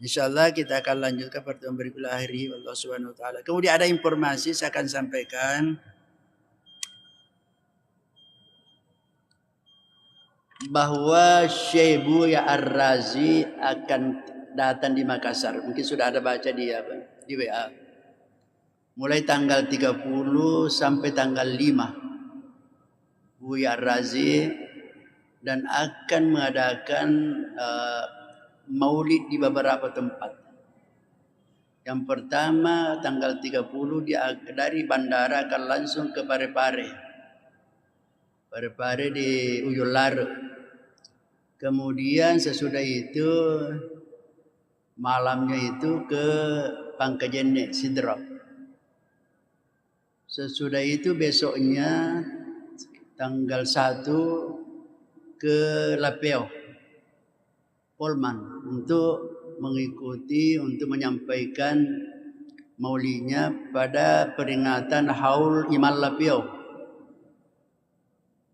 InsyaAllah kita akan lanjutkan pertemuan berikutnya akhiri. Allah Subhanahu Wa Taala. Kemudian ada informasi saya akan sampaikan bahwa Syekh Buya Ar-Razi akan datang di Makassar. Mungkin sudah ada baca di WA. Mulai tanggal 30 sampai tanggal 5. Buya Ar-Razi dan akan mengadakan maulid di beberapa tempat. Yang pertama tanggal 30 dia dari bandara akan langsung ke Parepare. Parepare di Uyular. Kemudian sesudah itu malamnya itu ke Pangkajene Sidrap. Sesudah itu besoknya tanggal 1 ke Lapeo Polman untuk mengikuti, untuk menyampaikan maulidnya pada peringatan Haul Imal Lapeo.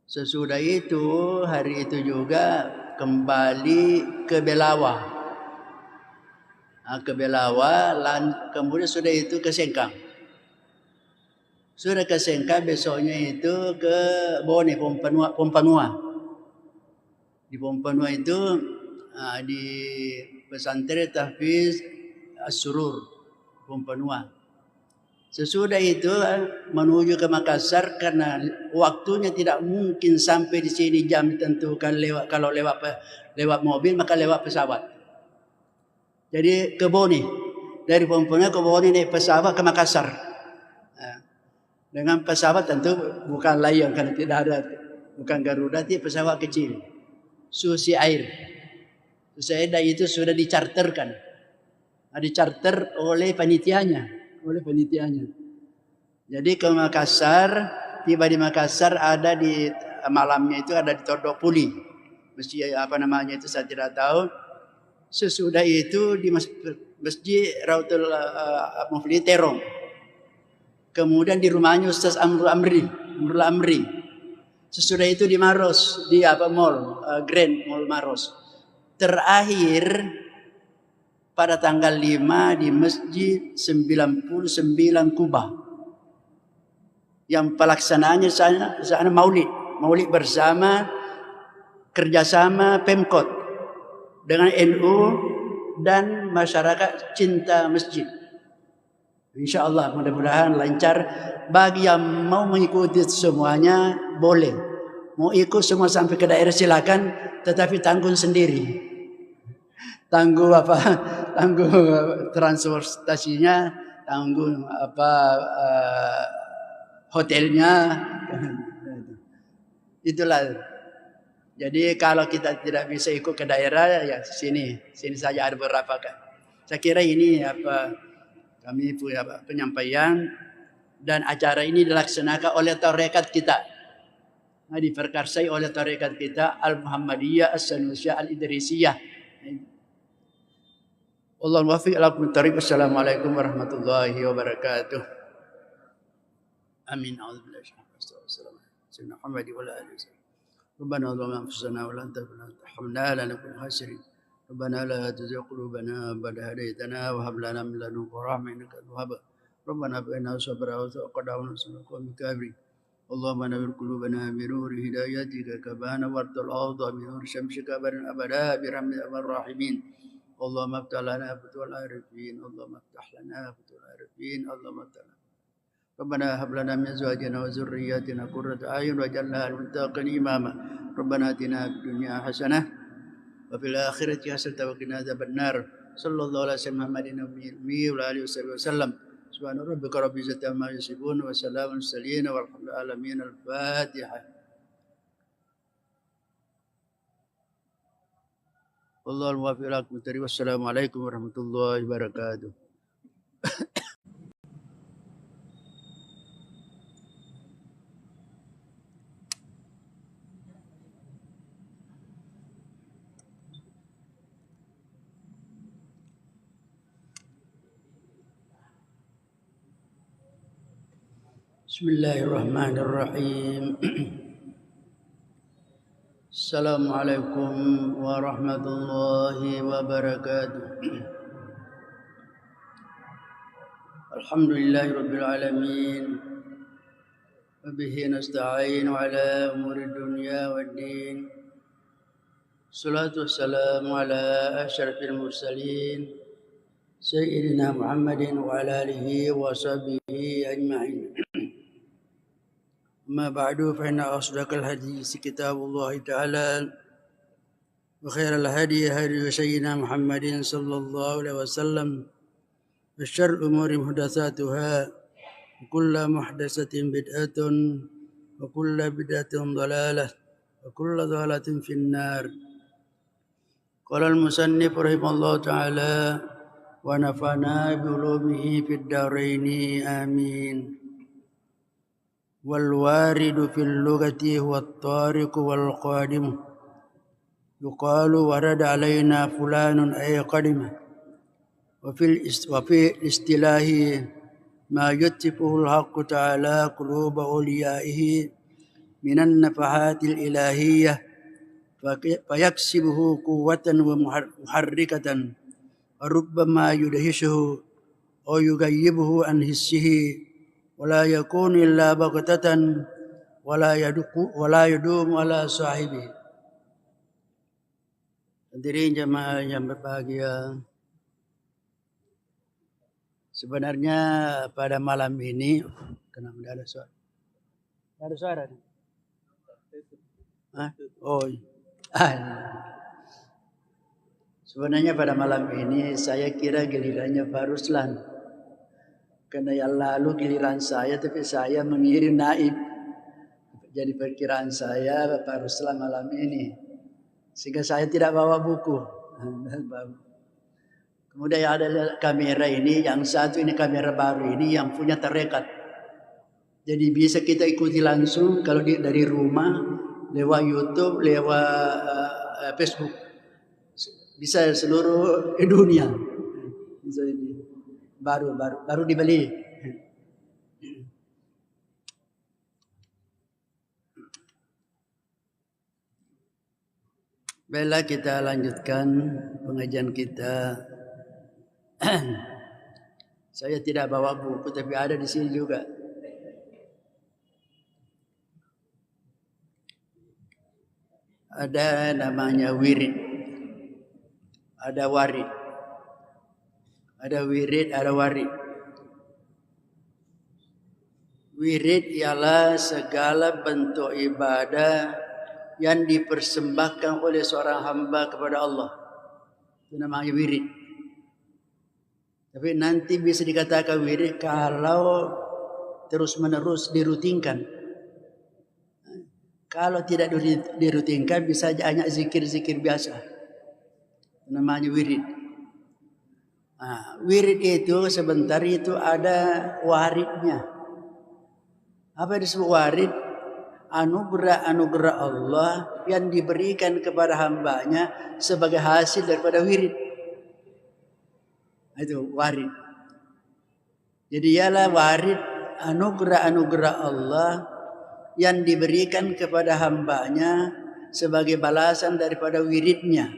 Sesudah itu hari itu juga kembali ke Belawa. Ke Belawa, kemudian sudah itu ke Sengkang. Sudah ke Sengkang, besoknya itu ke Bone, Pompanua. Di Pompanua itu di pesantren Tahfiz As-Surur, Pompanua. Sesudah itu menuju ke Makassar karena waktunya tidak mungkin sampai di sini jam ditentukan kalau lewat mobil maka lewat pesawat. Jadi ke Bone, dari Pompanua ke Bone naik pesawat ke Makassar. Dengan pesawat tentu bukan layang karena tidak ada, bukan Garuda, tapi pesawat kecil, Susi Air. Susi Air itu sudah dicarterkan, dicarter oleh panitianya. Jadi ke Makassar, tiba di Makassar ada di malamnya itu ada di Todok Puli. Masjid apa namanya itu saya tidak tahu. Sesudah itu di Masjid Rautul Mufli Terong. Kemudian di rumahnya Ustaz Amrul Amri. Sesudah itu di Maros, di mall, Grand Mall Maros. Terakhir pada tanggal 5 di Masjid 99 Kubah. Yang pelaksanaannya sana Maulid bersama kerjasama Pemkot dengan NU dan masyarakat cinta masjid. InsyaAllah mudah-mudahan lancar. Bagi yang mau mengikuti semuanya boleh. Mau ikut semua sampai ke daerah silakan, tetapi tanggung sendiri. Tanggung transportasinya, tanggung hotelnya. Itulah. Jadi kalau kita tidak bisa ikut ke daerah, ya sini saja ada beberapa kan. Saya kira ini kami punya penyampaian dan acara ini dilaksanakan oleh tarekat kita. Diperkarsai oleh tarekat kita Al-Muhammadiyah As-Sanusiyah Al-Idrisiyah. Allahumma waffiq lakum tariq. Assalamualaikum warahmatullahi wabarakatuh. Amin. A'udzubillahi minasyaitonir rajim. ربنا ظلمنا أنفسنا ولا ترحمنا لنكن خاسرين ربنا لا تزغ قلوبنا بعد إذ هديتنا وهب لنا من لدنك رحمة إنك أنت الوهاب ربنا هب لنا صبرا وتوكلنا ونصرنا القوم الكافرين اللهم نور قلوبنا بنور هدايتك كما نورت الأرض بنور شمسك أبدا برحمتك أرحم الراحمين اللهم افتح لنا فتوح العارفين اللهم افتح لنا فتوح العارفين اللهم افتح لنا ربنا هب لنا من ازواجنا وذرياتنا قرة اعين واجعلنا للمتقين اماما ربنا اتنا في الدنيا حسنه وفي الاخره حسنه وقنا عذاب النار صلى الله على سيدنا محمد النبي وعلى اله وصحبه وسلم سبحان ربك رب العزه عما يصفون وسلام على المرسلين والحمد لله العالمين. الفاتحه. والله الموفق لكم والسلام عليكم ورحمه الله وبركاته. Bismillahirrahmanirrahim. Assalamualaikum warahmatullahi wabarakatuh. Alhamdulillahi rabbil alamin. Wa bihi nasta'in ala umuri dunya waddin. Salatu wassalamu ala asyrafil mursalin Sayyidina Muhammadin wa ala alihi wa sahbihi ajma'in. أما بعد فإن أصدق الحديث كتاب الله تعالى وخير الهدي هدي سيدنا محمد صلى الله عليه وسلم وشر الأمور محدثاتها وكل محدثة بدعة وكل بدعة ضلالة وكل ضلالة في النار. قال المصنف رحمه الله تعالى ونفعنا بعلومه في الدارين آمين. والوارد في اللغة هو الطارق والقادم يقال ورد علينا فلان أي قدم وفي الاصطلاح ما يتفه الحق تعالى قلوب أوليائه من النفحات الإلهية فيكسبه قوة ومحركة وربما يدهشه أو يغيبه عن حسه ولا يكون إلا بغتة ولا يدوم على صاحبه. Hadirin jemaah yang berbahagia, sebenarnya pada malam ini kenapa tidak ada suara? Tidak ada suara? Oh, sebenarnya pada malam ini saya kira gilirannya Pak Ruslan. Karena yang lalu giliran saya, tapi saya mengirim naib. Jadi perkiraan saya Pak Ruslan malam ini. Sehingga saya tidak bawa buku. Kemudian ada kamera ini, yang satu ini kamera baru ini yang punya terrekat. Jadi bisa kita ikuti langsung kalau dari rumah lewat YouTube, lewat Facebook, bisa seluruh dunia. Bisa ini. Baru dibeli. Baiklah, kita lanjutkan pengajian kita. Saya tidak bawa buku, tapi ada di sini juga. Ada namanya wirid, ada warid, ada wirid, ada warid. Wirid ialah segala bentuk ibadah yang dipersembahkan oleh seorang hamba kepada Allah. Itu namanya wirid. Tapi nanti bisa dikatakan wirid kalau terus-menerus dirutinkan. Kalau tidak dirutinkan bisa hanya zikir-zikir biasa. Namanya wirid. Wirid itu sebentar itu ada waridnya. Apa disebut warid? Anugerah-anugerah Allah yang diberikan kepada hambanya sebagai hasil daripada wirid. Itu warid. Jadi ialah warid anugerah-anugerah Allah yang diberikan kepada hambanya sebagai balasan daripada wiridnya.